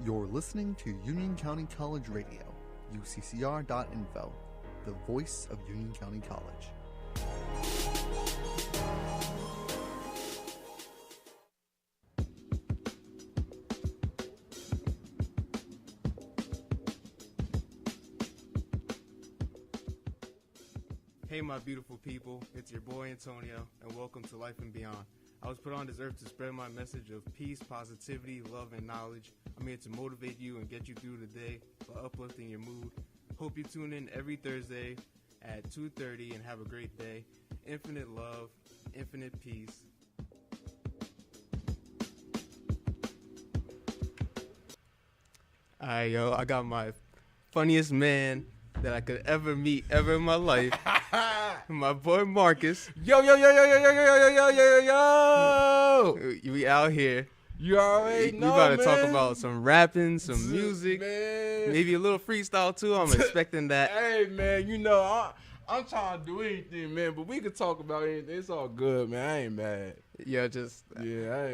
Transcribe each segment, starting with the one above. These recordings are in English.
You're listening to Union County College Radio, uccr.info, the voice of Union County College. Hey, my beautiful people, it's your boy Antonio, and welcome to Life and Beyond. I was put on this earth to spread my message of peace, positivity, love, and knowledge. I'm here to motivate you and get you through the day by uplifting your mood. Hope you tune in every Thursday at 2:30 and have a great day. Infinite love, infinite peace. Alright, yo, I got my funniest man that I could ever meet ever in my life. My boy Marcus. Yo. We out here. You already know, we about to man. talk about some rapping, some music, man. maybe a little freestyle too. I'm expecting that. Hey, man, you know, I'm trying to do anything, man, but we can talk about anything. It's all good, man. I ain't mad. Yeah,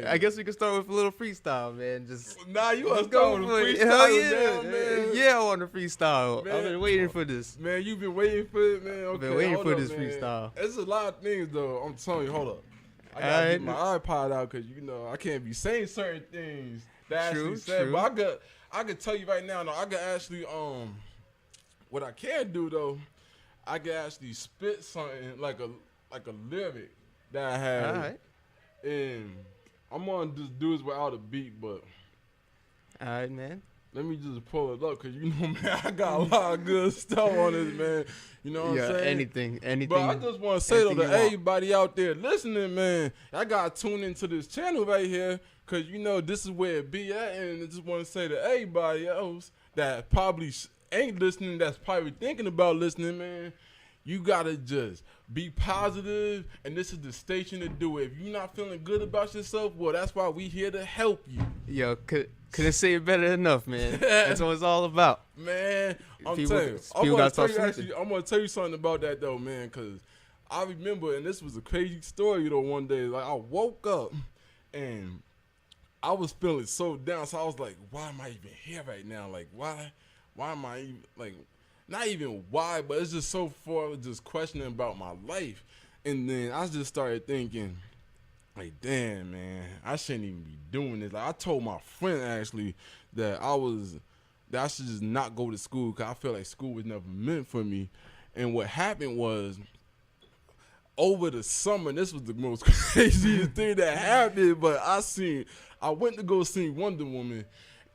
I guess we can start with a little freestyle, man. Nah, you want to go go with for the it. freestyle Hell yeah. now, man. Yeah, I want a freestyle. Man. I've been waiting for this. Man, you been waiting for it, man? Okay, I've been waiting hold for up, this man. freestyle. There's a lot of things, though. I'm telling you, hold up. I got to get my iPod out because, you know, I can't be saying certain things that True, actually said. true. But I could tell you right now, though, I could actually, what I can do, though, I could actually spit something like a lyric that I had. All right. And I'm going to just do this without a beat, but All right, man. let me just pull it up because, you know, man, I got a lot of good stuff on this, man. You know what I'm saying? Anything. But I just want to say, though, anything to you want. everybody out there listening, man, I got to tune into this channel right here because, you know, this is where it be at. And I just want to say to everybody else that probably ain't listening, that's probably thinking about listening, man, you got to just be positive, and this is the station to do it. If you're not feeling good about yourself, well, that's why we here to help you. Yo, couldn't say it better enough, man. That's what it's all about. Man, I'm People- telling you, people gotta start I'm going to tell you something about that, though, man, because I remember, and this was a crazy story, though, one day. Like, I woke up, and I was feeling so down, so I was like, why am I even here right now? Like, why am I even, like, not even why, but it's just so far just questioning about my life. And then I just started thinking, like, damn, man, I shouldn't even be doing this. Like, I told my friend, actually, that I should just not go to school because I felt like school was never meant for me. And what happened was, over the summer, and this was the most craziest thing that happened, but I went to go see Wonder Woman.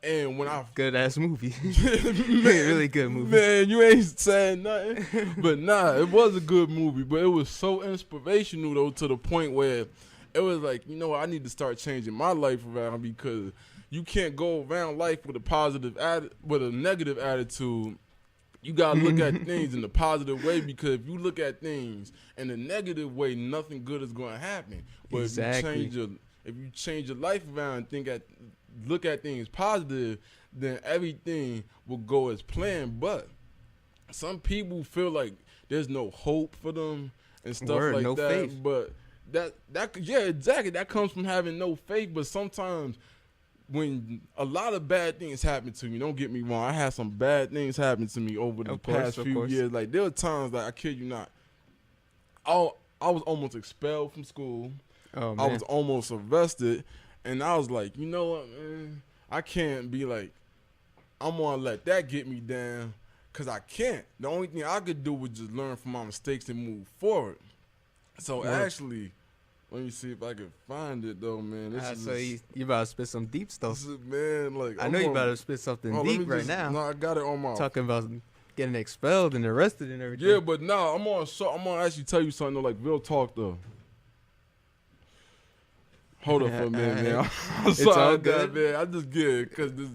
And when Good ass movie. Really good movie. Man, you ain't saying nothing. But nah, it was a good movie. But it was so inspirational, though, to the point where it was like, you know what, I need to start changing my life around because you can't go around life with a negative attitude. You gotta look at things in the positive way because if you look at things in a negative way, nothing good is gonna happen. But Exactly. if you change your life around and look at things positive, then everything will go as planned. But some people feel like there's no hope for them and stuff Word, like no that. faith. But yeah, exactly. That comes from having no faith. But sometimes when a lot of bad things happen to me, don't get me wrong, I had some bad things happen to me over the past few years. Like, there were times, like, I kid you not, I was almost expelled from school. Oh, man. I was almost arrested. And I was like, you know what, man? I can't be like, I'm going to let that get me down because I can't. The only thing I could do was just learn from my mistakes and move forward. So actually, let me see if I can find it, though, man. So you about to spit some deep stuff. Man, like, I know you about to spit something deep right now. No, I got it on my. Talking about getting expelled and arrested and everything. Yeah, but nah, I'm gonna actually tell you something, though, like real talk, though. Hold up for a minute, man. I'm It's sorry all about that, good. man. I just get it because this.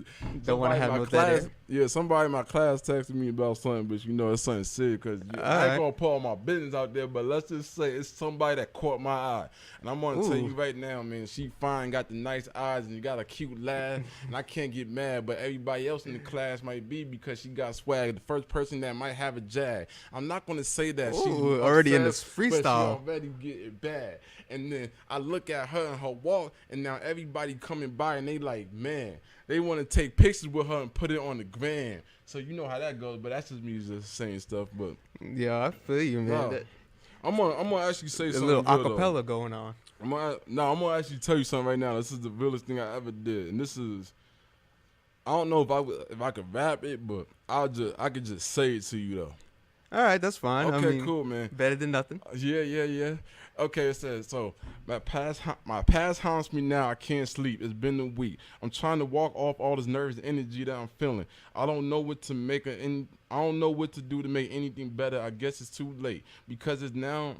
Don't want to have no dead air. somebody in my class texted me about something, but it's something serious because I ain't gonna put all my business out there. But let's just say it's somebody that caught my eye, and I'm gonna tell you right now, man. She fine, got the nice eyes, and you got a cute laugh, and I can't get mad. But everybody else in the class might be because she got swag. The first person that might have a jag. I'm not gonna say that she's already in this freestyle. But she already getting bad. And then I look at her and her walk, and now everybody coming by, and they like, man, they want to take pictures with her and put it on the gram. So you know how that goes, but that's just me just saying stuff. But yeah, I feel you, man. I'm gonna actually say something. A little acapella going on. I'm gonna actually tell you something right now. This is the realest thing I ever did, and this is, I don't know if I could rap it, but I could just say it to you though. All right, that's fine. Okay, cool, man. Better than nothing. Yeah. Okay, it says, so my past haunts me now. I can't sleep. It's been a week. I'm trying to walk off all this nervous energy that I'm feeling. I don't know what to do to make anything better. I guess it's too late because it's now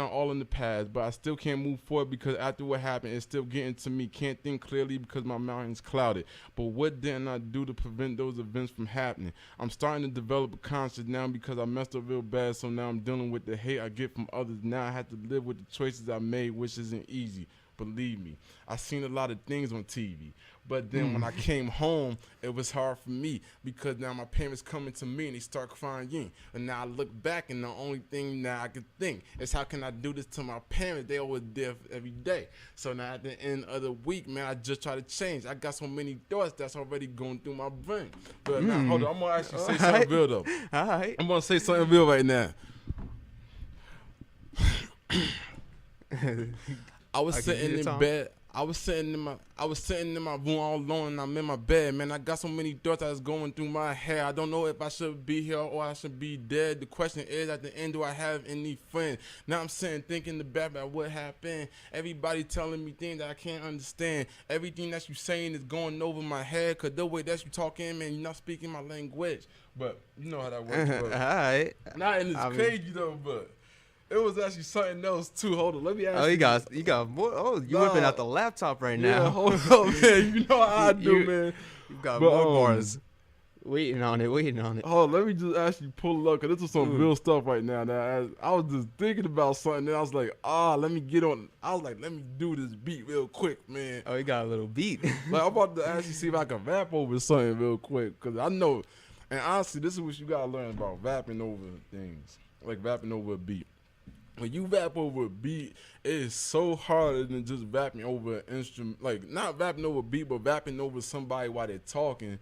all in the past, but I still can't move forward because after what happened, it's still getting to me. Can't think clearly because my mind's clouded. But what didn't I do to prevent those events from happening? I'm starting to develop a conscience now because I messed up real bad, so now I'm dealing with the hate I get from others. Now I have to live with the choices I made, which isn't easy. Believe me, I've seen a lot of things on TV. But then when I came home, it was hard for me because now my parents coming to me and they start crying. And now I look back and the only thing that I could think is how can I do this to my parents? They always there every day. So now at the end of the week, man, I just try to change. I got so many thoughts that's already going through my brain. But now, hold on, I'm going to actually say something real though. All right. I'm going to say something real right now. I was sitting in bed. I was sitting in my room all alone, and I'm in my bed, man. I got so many thoughts that was going through my head. I don't know if I should be here or I should be dead. The question is, at the end, do I have any friends? Now I'm sitting thinking about what happened. Everybody telling me things that I can't understand. Everything that you saying is going over my head, because the way that you talking, man, you're not speaking my language. But you know how that works. All right. And it's crazy, though, but it was actually something else too. Hold on, let me ask you. You got more. Oh, you whipping out the laptop right now. Yeah, hold on, man. You know how I do, man. You got more bars. Waiting on it. Hold on, let me just actually pull it up, because this is some real stuff right now. That I was just thinking about something, and I was like, let me get on. I was like, let me do this beat real quick, man. Oh, you got a little beat. Like, I'm about to actually see if I can rap over something real quick, because I know, and honestly, this is what you gotta learn about rapping over things, like rapping over a beat. When you rap over a beat, it is so harder than just rapping over an instrument. Like, not rapping over a beat, but rapping over somebody while they're talking.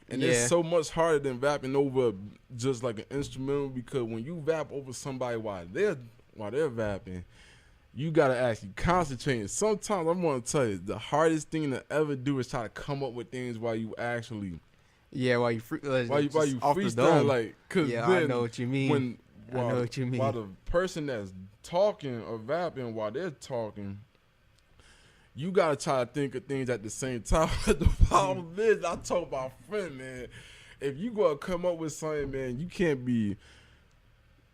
And it's so much harder than rapping over just like an instrumental, because when you rap over somebody while they're rapping, you got to actually concentrate. And sometimes I'm going to tell you, the hardest thing to ever do is try to come up with things while you actually... Yeah, while you freestyle. Like, cause then I know what you mean. I know what you mean. While the person that's talking or rapping while they're talking, you gotta try to think of things at the same time. But the problem is, I told my friend, man, if you gonna come up with something, man, you can't be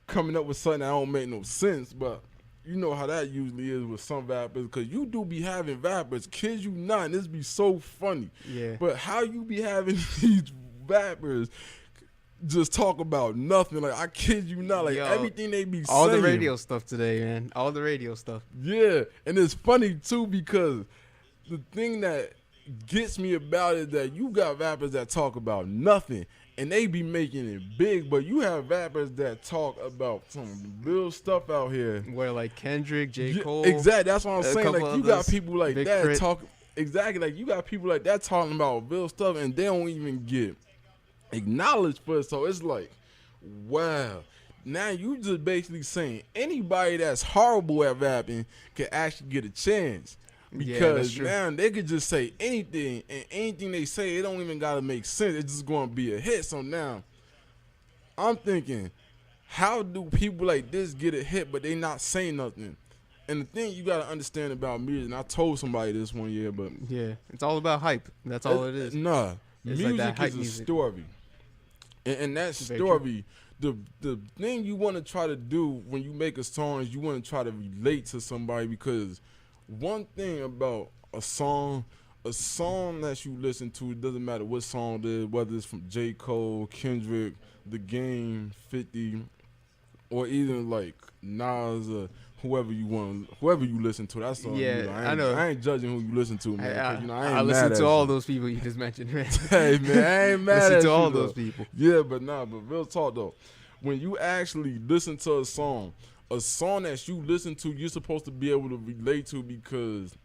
coming up with something that don't make no sense. But you know how that usually is with some rappers, because you do be having rappers, kids you not, and this be so funny. Yeah. But how you be having these rappers just talk about nothing? Like, I kid you not, like, everything they be all saying. the radio stuff today, man. All the radio stuff. Yeah, and it's funny too, because the thing that gets me about it that you got rappers that talk about nothing and they be making it big, but you have rappers that talk about some real stuff out here. Where like Kendrick, J. Cole. Exactly, that's what I'm saying. Like, you got people like Big that Crit. talking. Exactly, like you got people like that talking about real stuff, and they don't even get acknowledged for it. So it's like, wow. Now you just basically saying anybody that's horrible at rapping can actually get a chance. Because now they could just say anything, and anything they say, it don't even gotta make sense. It's just gonna be a hit. So now I'm thinking, how do people like this get a hit but they not saying nothing? And the thing you gotta understand about music, and I told somebody this one year, but yeah, it's all about hype. That's all it is. Nah, it's music like that is a music. story, and that story, the thing you want to try to do when you make a song is you want to try to relate to somebody, because one thing about a song a song that you listen to, it doesn't matter what song it is, whether it's from J. Cole, Kendrick, The Game, 50, or even like Nas or whoever you listen to. That's all. Yeah, you know. I know. I ain't judging who you listen to, man. 'Cause, you know, I ain't I mad listen at to all you. those people you just mentioned, man. Hey, man, I ain't mad Listen at to you, all though. those people. Yeah, but real talk though. When you actually listen to a song that you listen to, you're supposed to be able to relate to, because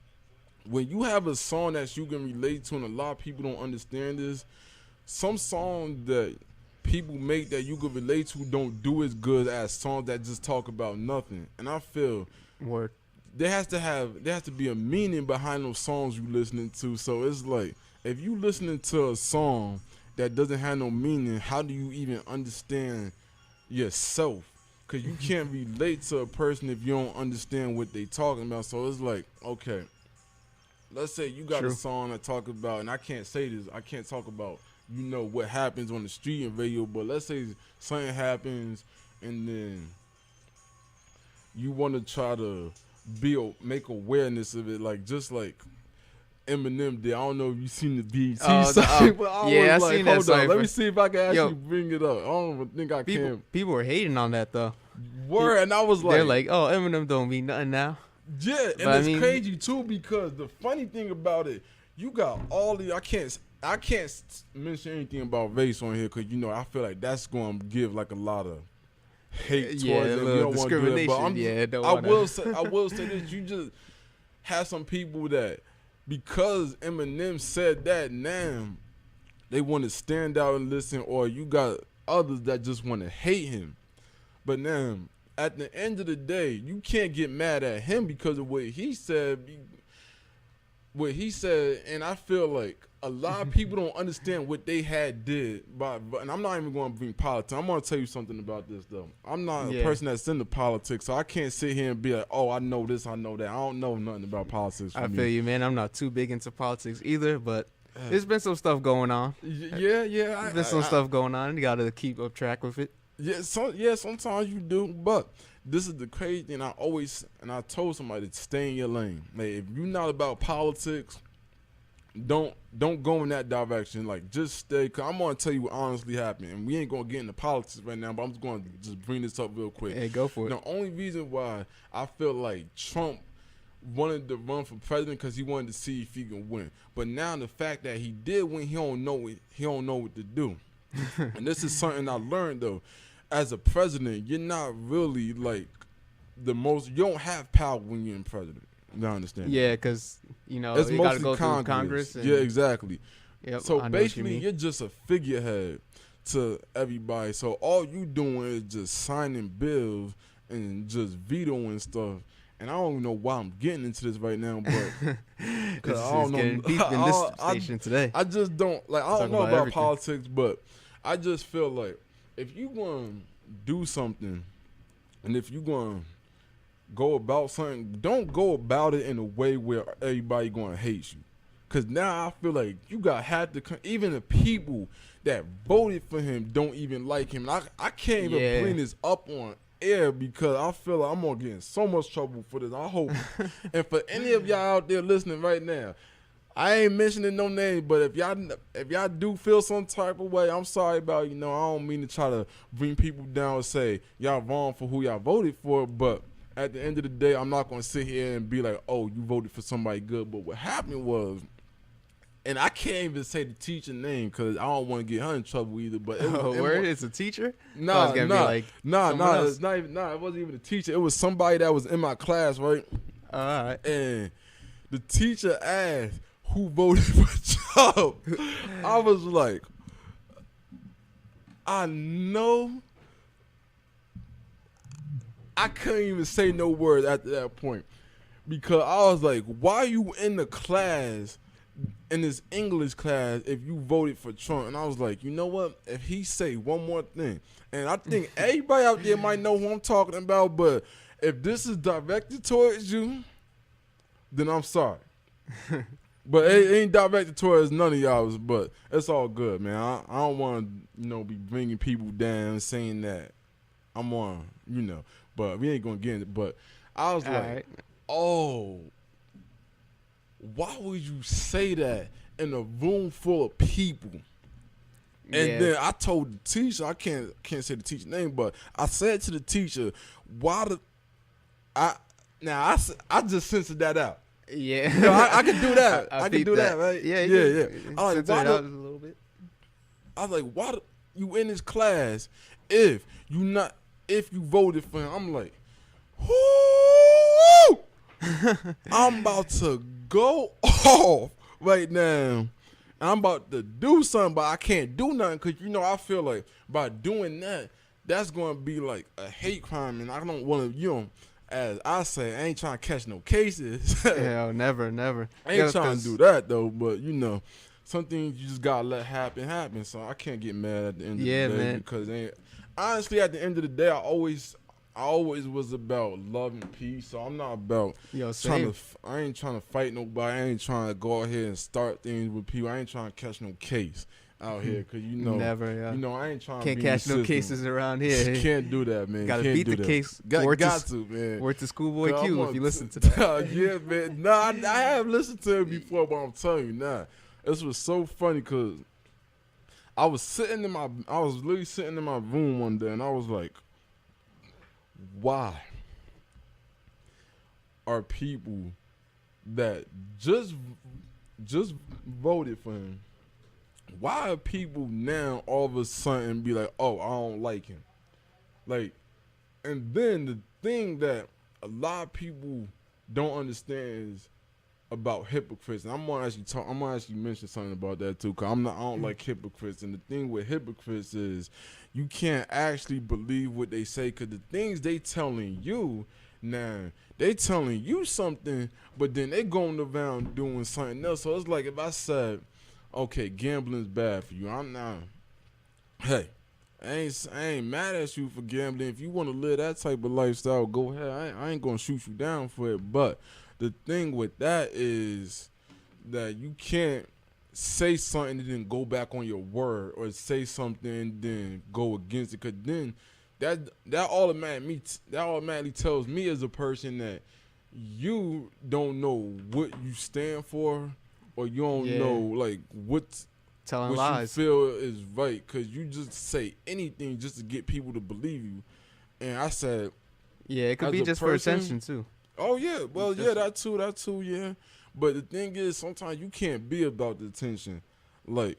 when you have a song that you can relate to, and a lot of people don't understand this, some songs that people make that you can relate to don't do as good as songs that just talk about nothing. And I feel Word. there has to be a meaning behind those songs you listening to. So it's like, if you listening to a song that doesn't have no meaning, how do you even understand yourself? Because you can't relate to a person if you don't understand what they talking about. So it's like, okay, let's say you got True. a song that talk about, and I can't talk about, what happens on the street and radio, but let's say something happens and then you want to try to make awareness of it, like just like Eminem did. I don't know if you seen the BET song, but yeah, I was like, seen that hold on, cipher. let me see if I can actually Yo, bring it up. I don't think I can. People were hating on that though. Word, and I was like, They're like, oh, Eminem don't mean nothing now. yeah, and But it's I mean, crazy too, because the funny thing about it, you got all the I can't mention anything about race on here, because I feel like that's going to give like a lot of hate towards Yeah, a it. We little don't wanna do that, but discrimination. I will say this: you just have some people that, because Eminem said that, now they want to stand out and listen, or you got others that just want to hate him. But now, at the end of the day, you can't get mad at him because of what he said. And I feel like a lot of people don't understand what they had did. And I'm not even going to bring politics. I'm going to tell you something about this, though. I'm not a person that's into politics, so I can't sit here and be like, oh, I know this, I know that. I don't know nothing about politics. I feel you, man. I'm not too big into politics either, but there's been some stuff going on. Yeah. There's been some stuff going on, and you got to keep up track with it. Yeah, sometimes you do, but this is the crazy thing. I told somebody to stay in your lane. Like, if you're not about politics, don't go in that direction. Like, just stay. Cause I'm gonna tell you what honestly happened, and we ain't gonna get into politics right now. But I'm just gonna bring this up real quick. Hey, go for it. The only reason why I feel like Trump wanted to run for president, because he wanted to see if he can win. But now the fact that he did win, he don't know what to do. And this is something I learned though. As a president, you're not really like you don't have power when you're in president. You understand? Yeah, because, it's you got to mostly go through Congress. Yeah, exactly. Yep, So I know basically, what you mean. you're just a figurehead to everybody. So all you doing is just signing bills and just vetoing stuff. And I don't know why I'm getting into this right now, but Because I don't know. Getting deep in this station today. I just don't like. I don't know about everything. politics, but I just feel like if you going to do something, and if you going to go about something, don't go about it in a way where everybody going to hate you. Because now I feel like you got half even the people that voted for him don't even like him. I can't even bring this up on air because I feel like I'm going to get in so much trouble for this. I hope. And for any of y'all out there listening right now, I ain't mentioning no name, but if y'all do feel some type of way, I'm sorry about I don't mean to try to bring people down and say y'all wrong for who y'all voted for, but at the end of the day, I'm not going to sit here and be like, oh, you voted for somebody good. But what happened was, and I can't even say the teacher name because I don't want to get her in trouble either. But it's a teacher? Nah, it wasn't even a teacher. It was somebody that was in my class, right? All right. And the teacher asked who voted for Trump. I was like, I know. I couldn't even say no words after that point because I was like, why are you in the class, in this English class, if you voted for Trump? And I was like, you know what? If he say one more thing, and I think everybody out there might know who I'm talking about, but if this is directed towards you, then I'm sorry. But it ain't directed towards none of y'all, but it's all good, man. I don't want to, be bringing people down saying that I'm on, but we ain't going to get into it. But I was like, oh, why would you say that in a room full of people? And then I told the teacher, I can't say the teacher's name, but I said to the teacher, I just censored that out. Yeah. You know, I can do that. I can do that, right? Yeah. I was like, a little bit. I was like, why you in this class if you voted for him? I'm like, whoo! I'm about to go off right now. I'm about to do something, but I can't do nothing because, I feel like by doing that, that's going to be like a hate crime, and I don't want to, as I say, I ain't trying to catch no cases. Hell, never. I ain't trying to do that, though, but, some things you just got to let happen, so I can't get mad at the end of the day. Man. Because honestly, at the end of the day, I always was about love and peace, so I'm not about I ain't trying to fight nobody. I ain't trying to go out here and start things with people. I ain't trying to catch no case out here because never, I ain't trying can't to catch no cases around here. Can't do that, man. Gotta can't beat do the that. case. Got to, man. Word to Schoolboy Q if you listen to that. Yeah, man. No, I have listened to it before, but I'm telling you now, this was so funny because I was literally sitting in my room one day, and I was like, why are people that just voted for him, why are people now all of a sudden be like, oh, I don't like him? Like, and then the thing that a lot of people don't understand is about hypocrites. And I'm gonna actually mention something about that too, cause I don't like hypocrites. And the thing with hypocrites is you can't actually believe what they say, cause the things they telling you now, they telling you something, but then they going around doing something else. So it's like if I said, okay, gambling's bad for you, I'm not. Hey, I ain't mad at you for gambling. If you want to live that type of lifestyle, go ahead. I ain't gonna shoot you down for it, but the thing with that is that you can't say something and then go back on your word, or say something and then go against it, because then that automatically tells me as a person that you don't know what you stand for, or you don't know like what lies. You feel is right, because you just say anything just to get people to believe you. And I said, yeah, it could be just for attention too. Oh, yeah. Well, yeah, that too, yeah. But the thing is, sometimes you can't be about the attention. Like,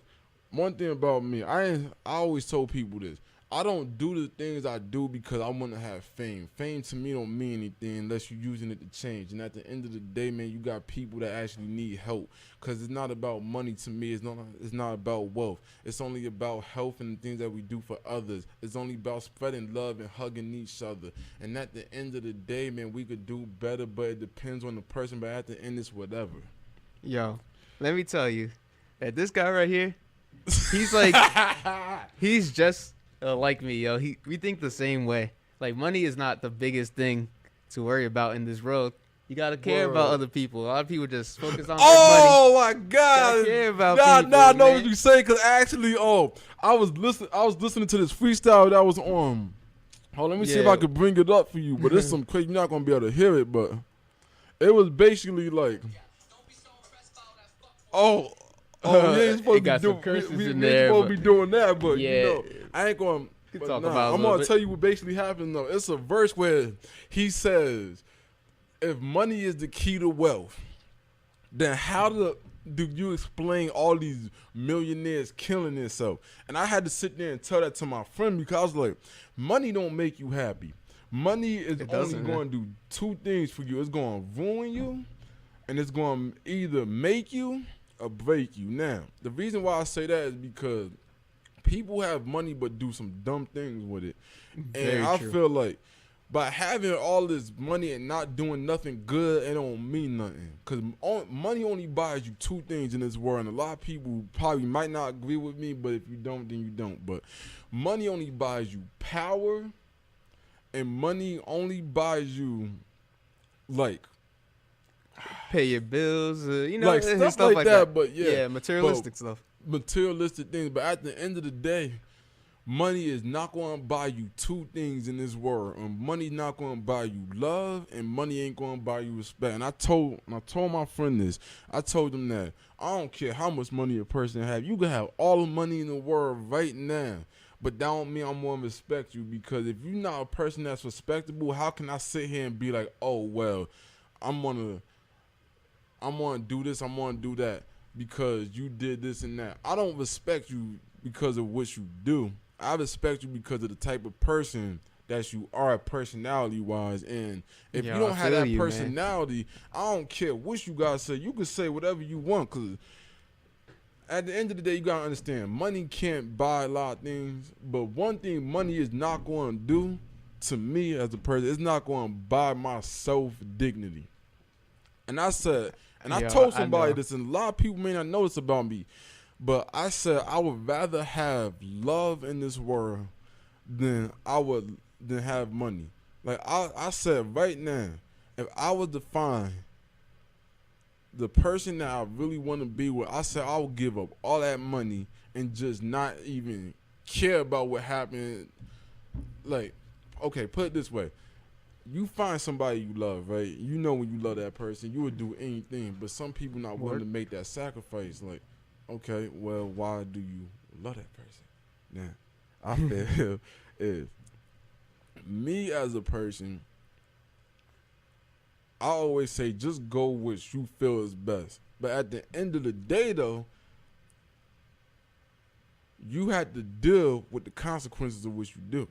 one thing about me, I always told people this. I don't do the things I do because I want to have fame. Fame to me don't mean anything unless you're using it to change. And at the end of the day, man, you got people that actually need help, because it's not about money to me. It's not about wealth. It's only about health and the things that we do for others. It's only about spreading love and hugging each other. And at the end of the day, man, we could do better, but it depends on the person. But at the end, it's whatever. Yo, let me tell you that this guy right here, he's like, he's just like me, yo. We think the same way. Like, money is not the biggest thing to worry about in this world. You gotta care about other people. A lot of people just focus on their money. Oh my God! You gotta care about people, I know man. what you say, because actually, I was listening to this freestyle that was on. Hold on, let me see if I could bring it up for you. But it's some crazy. You're not gonna be able to hear it, but it was basically like, you ain't supposed to be doing that, but I ain't going to talk about it. I'm going to tell you what basically happened, though. It's a verse where he says, if money is the key to wealth, then how do you explain all these millionaires killing themselves? And I had to sit there and tell that to my friend, because I was like, money don't make you happy. Money is only going to do two things for you. It's going to ruin you, and it's going to either make you or break you. Now, the reason why I say that is because people have money but do some dumb things with it. And I feel like by having all this money and not doing nothing good, it don't mean nothing. Because money only buys you two things in this world. And a lot of people probably might not agree with me, but if you don't, then you don't. But money only buys you power, and money only buys you, like, pay your bills, like stuff like that. But materialistic stuff. Materialistic things. But at the end of the day, money is not going to buy you two things in this world. And money not going to buy you love, and money ain't going to buy you respect. And I told my friend this. I told him that I don't care how much money a person have. You can have all the money in the world right now, but that don't mean I'm going to respect you, because if you're not a person that's respectable, how can I sit here and be like, oh, well, I'm gonna do this, I'm gonna do that because you did this and that. I don't respect you because of what you do. I respect you because of the type of person that you are, personality-wise. And if you don't have that personality, man, I don't care what you guys say. You can say whatever you want, because at the end of the day, you got to understand, money can't buy a lot of things. But one thing money is not going to do to me as a person, it's not going to buy my self-dignity. And I said, and I told somebody this, and a lot of people may not know this about me, but I said I would rather have love in this world than have money. Like I said right now, if I was to find the person that I really want to be with, I said I would give up all that money and just not even care about what happened. Like, okay, put it this way. You find somebody you love, right? You know when you love that person, you would do anything, but some people not willing to make that sacrifice. Like, okay, well, why do you love that person? Now, I feel if me as a person, I always say just go what you feel is best. But at the end of the day, though, you have to deal with the consequences of what you do.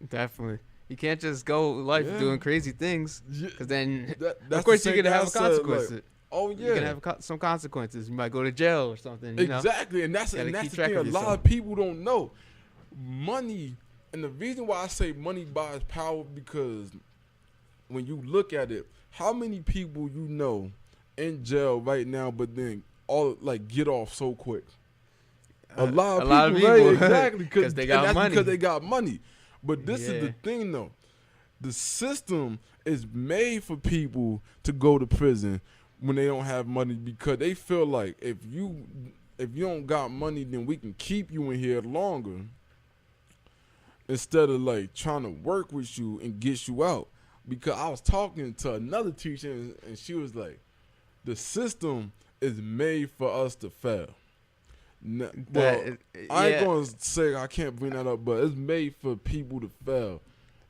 Definitely. You can't just go life doing crazy things, because then, of course, you're going to have consequences. Like, oh, yeah. You're going to have some consequences. You might go to jail or something. Exactly. And that's the thing a lot of people don't know. Money, and the reason why I say money buys power, because when you look at it, how many people you know in jail right now, but then get off so quick? A lot of people. Right? Exactly. Because they got money. Because they got money. But this is the thing, though. The system is made for people to go to prison when they don't have money, because they feel like if you don't got money, then we can keep you in here longer, instead of like trying to work with you and get you out. Because I was talking to another teacher, and she was like, the system is made for us to fail. I ain't going to say I can't bring that up, but it's made for people to fail.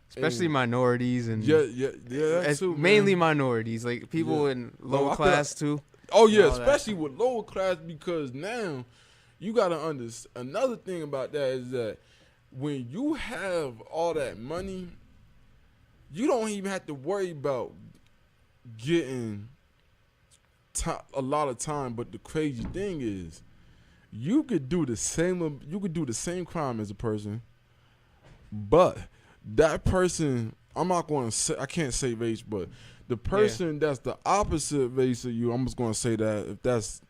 Especially minorities and that too, mainly minorities, like people in lower class too. Oh yeah, especially with lower class, because now you got to understand. Another thing about that is that when you have all that money, you don't even have to worry about getting a lot of time. But the crazy thing is, you could do the same crime as a person, but that person, I can't say race, but the person that's the opposite race of you, I'm just going to say that, if that's,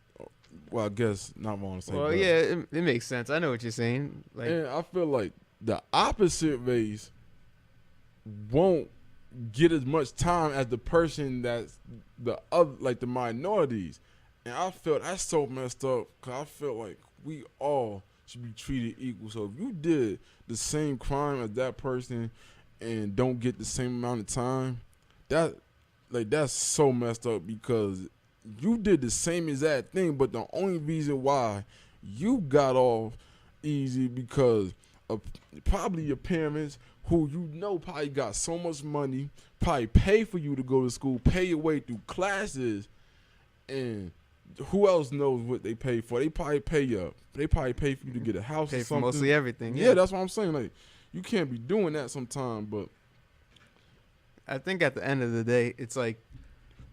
well, I guess not wrong to say. Well, yeah, it makes sense. I know what you're saying. Like, and I feel like the opposite race won't get as much time as the person that's the other, like the minorities. And I feel that's so messed up, because I feel like we all should be treated equal. So if you did the same crime as that person and don't get the same amount of time, that's so messed up, because you did the same exact thing, but the only reason why you got off easy because of probably your parents, who you know probably got so much money, probably pay for you to go to school, pay your way through classes, and who else knows what they pay for? They probably pay you. They probably pay for you to get a house or something. Mostly everything. Yeah, that's what I'm saying. Like, you can't be doing that sometime. But I think at the end of the day, it's like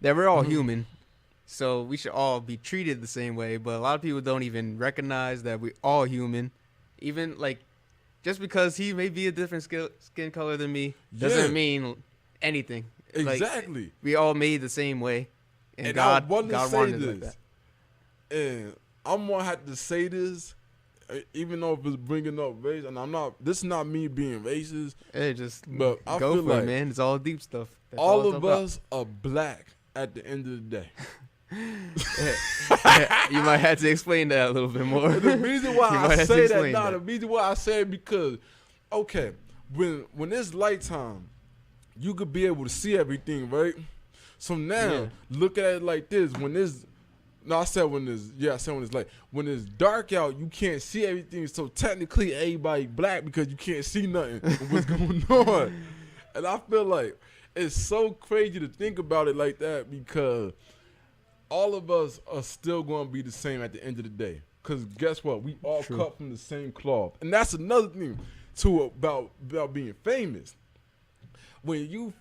that we're all human, so we should all be treated the same way. But a lot of people don't even recognize that we're all human. Even like, just because he may be a different skin color than me doesn't mean anything. Exactly. Like, we all made the same way, and God wanted it like that. And I'm gonna have to say this, even though if it's bringing up race, and this is not me being racist. Hey, just but I go feel for like it, man. It's all deep stuff. All of us are black at the end of the day. You might have to explain that a little bit more. The reason why You I might have to say that, explain the reason why I say it because, okay, when it's lighttime, you could be able to see everything, right? So now, look at it like this. I said when it's light. When it's dark out, you can't see everything. So technically, everybody black because you can't see nothing of what's going on. And I feel like it's so crazy to think about it like that because all of us are still going to be the same at the end of the day. Because guess what? We all cut from the same cloth. And that's another thing, too, about being famous. When you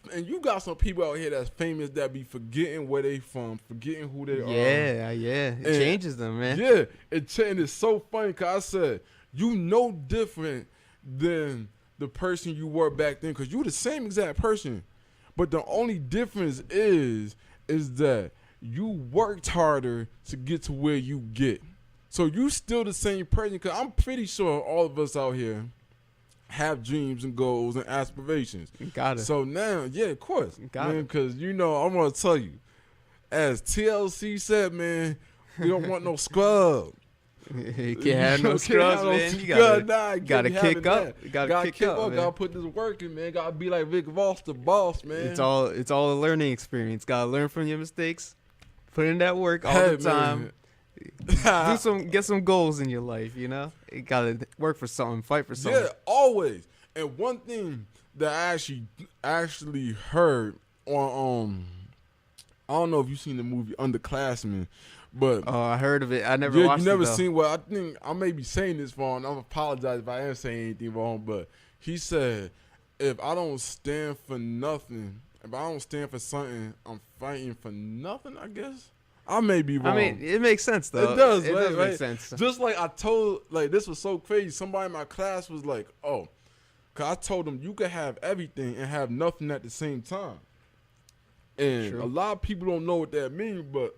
got some people out here that's famous that be forgetting where they from, forgetting who they are. Yeah. It changes them, man. Yeah, and it's so funny because I said, you know different than the person you were back then because you the same exact person. But the only difference is that you worked harder to get to where you get. So you still the same person because I'm pretty sure all of us out here have dreams and goals and aspirations. Got it. So now, yeah, of course. Got it. Because, I want to tell you, as TLC said, man, we don't want no scrub. You can't have no scrubs, man. You gotta kick up. You gotta kick up, man. Gotta put this work in, man. Gotta be like Rick Ross, the boss, man. It's all a learning experience. Gotta learn from your mistakes. Put in that work all the time. Get some goals in your life, You gotta work for something, fight for something. Yeah, always. And one thing that I actually heard on I don't know if you've seen the movie Underclassmen, but I heard of it. I never watched it. You never though. seen. Well, I think I may be saying this wrong. I apologize if I am saying anything wrong, but he said, if I don't stand for nothing, if I don't stand for something, I'm fighting for nothing, I guess. I may be wrong. I mean, it makes sense, though. It does, It right? does make sense. Just like I told, this was so crazy. Somebody in my class was like, oh, because I told them you could have everything and have nothing at the same time. And a lot of people don't know what that means, but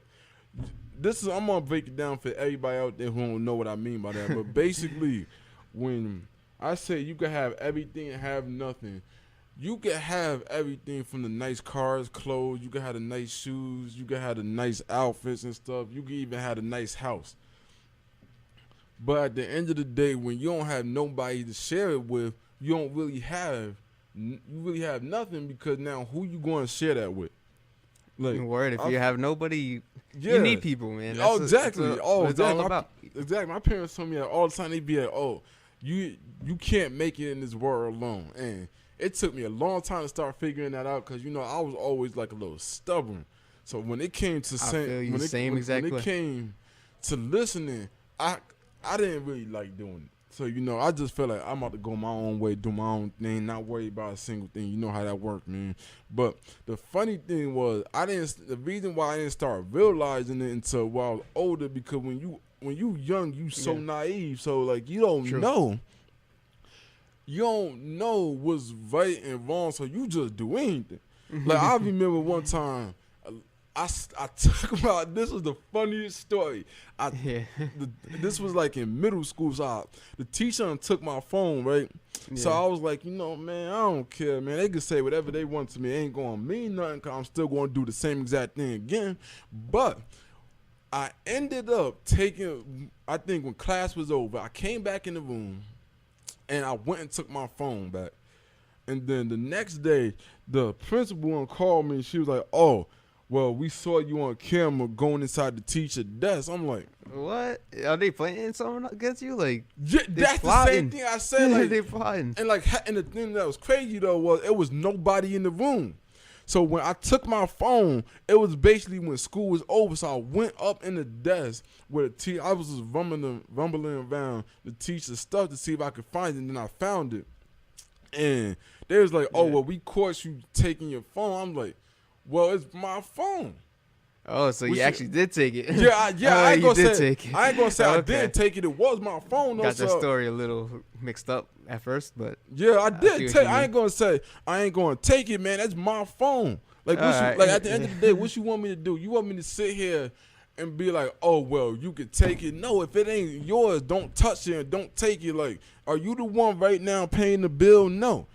I'm going to break it down for everybody out there who don't know what I mean by that. But basically, when I say you could have everything and have nothing, you could have everything from the nice cars, clothes, you could have the nice shoes, you could have the nice outfits and stuff, you could even have a nice house. But at the end of the day, when you don't have nobody to share it with, you really have nothing because now who you going to share that with? Like, word, if you have nobody, you need people, man. That's exactly. That's what it's all about. Exactly. My parents told me that all the time. They be like, "Oh, you can't make it in this world alone." And it took me a long time to start figuring that out because I was always like a little stubborn. So when it came to saying, when it came to listening, I didn't really like doing it. So, I just felt like I'm about to go my own way, do my own thing, not worry about a single thing. You know how that works, man. But the funny thing was, the reason why I didn't start realizing it until while I was older, because when you young, you so naive. So, like, you don't know. You don't know what's right and wrong, so you just do anything. Like, I remember one time, I talk about, this was the funniest story. This was like in middle school. So the teacher took my phone, right? Yeah. So I was like, man, I don't care, man. They can say whatever they want to me. It ain't going to mean nothing because I'm still going to do the same exact thing again. But I ended up I think when class was over, I came back in the room and I went and took my phone back. And then the next day, the principal called me and she was like, oh, well, we saw you on camera going inside the teacher's desk. I'm like, what? Are they playing something against you? Like, yeah, that's plotting. The same thing I said. Like, they plotting. And and the thing that was crazy though was it was nobody in the room. So when I took my phone, it was basically when school was over. So I went up in the desk where I was just rumbling around the teacher's stuff to see if I could find it. And then I found it, and they was like, "Oh, well, we caught you taking your phone." I'm like, well, it's my phone. Oh, so you actually did take it. Yeah, I ain't gonna say take it. I ain't gonna say I didn't take it. It was my phone. Got your story a little mixed up at first, but yeah, I did take. I ain't gonna say I ain't gonna take it, man. That's my phone. Like, like at the end of the day, what you want me to do? You want me to sit here and be like, oh, well, you can take it? No, if it ain't yours, don't touch it and don't take it. Like, are you the one right now paying the bill? No.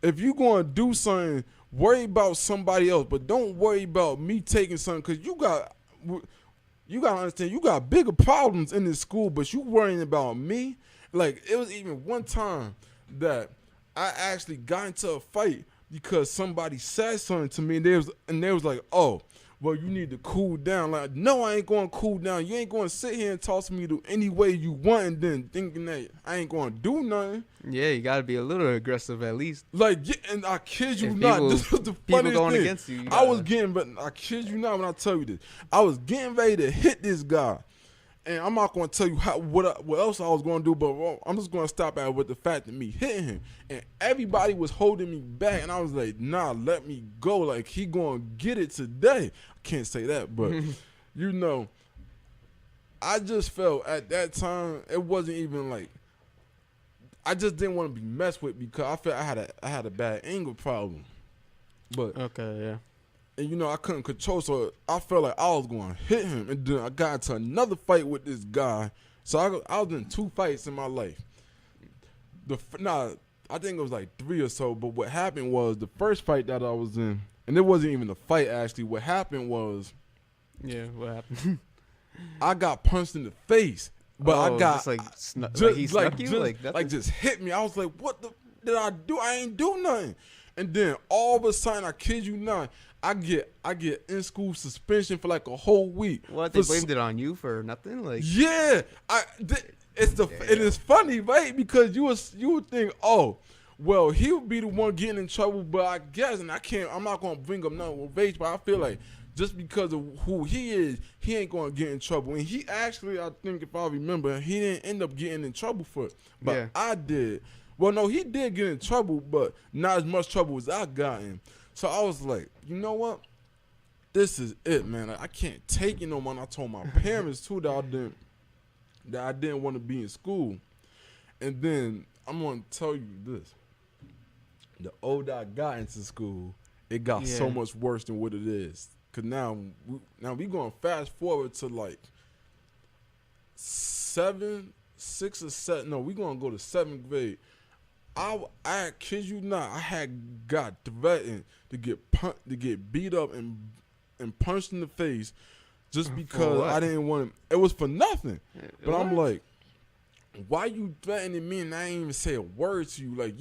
If you gonna do something, worry about somebody else, but don't worry about me taking something because you gotta understand, you got bigger problems in this school, but you worrying about me. Like, it was even one time that I actually got into a fight because somebody said something to me, and they was like, oh, well, you need to cool down. Like, no, I ain't going to cool down. You ain't going to sit here and talk to me the any way you want, and then thinking that I ain't going to do nothing. Yeah, you got to be a little aggressive at least. Like, yeah, and I kid you If not, people- this was the people funniest going thing. against you, you I was gotta- getting, but I kid you not when I tell you this, I was getting ready to hit this guy. And I'm not going to tell you what else I was going to do, but I'm just going to stop at with the fact of me hitting him. And everybody was holding me back, and I was like, nah, let me go. Like, he going to get it today. I can't say that, but, you know, I just felt at that time, it wasn't even like, I just didn't want to be messed with because I felt I had a bad anger problem. But Okay, yeah. and, you know, I couldn't control, so I felt like I was going to hit him. And then I got into another fight with this guy. So I was in 2 fights in my life. I think it was like 3 or so. But what happened was the first fight that I was in, and it wasn't even a fight, actually. What happened was Yeah, what happened? I got punched in the face. But I got just like, like he snuck you? just hit me. I was like, what the did I do? I ain't do nothing. And then all of a sudden, I kid you not, I get in school suspension for like a whole week. What, they blamed it on you for nothing? Like, Yeah, it is funny, right? Because you would think, oh, well, he would be the one getting in trouble, but I guess, and I'm not gonna bring up nothing with Vage, but I feel like just because of who he is, he ain't gonna get in trouble. And he actually, I think if I remember, he didn't end up getting in trouble for it, but Yeah. I did. Well, no, he did get in trouble, but not as much trouble as I got in. So I was like, you know what? This is it, man. Like, I can't take it no more. And I told my parents too that I didn't want to be in school. And then I'm gonna tell you this: the older I got into school, it got so Yeah. much worse than what it is. Cause now we going fast forward to like 6 or 7. No, we gonna go to 7th grade. I kid you not, I had got threatened to get beat up and punched in the face just because what? I didn't want it. It was for nothing. But I'm What? like, why you threatening me and I ain't even say a word to you? Like,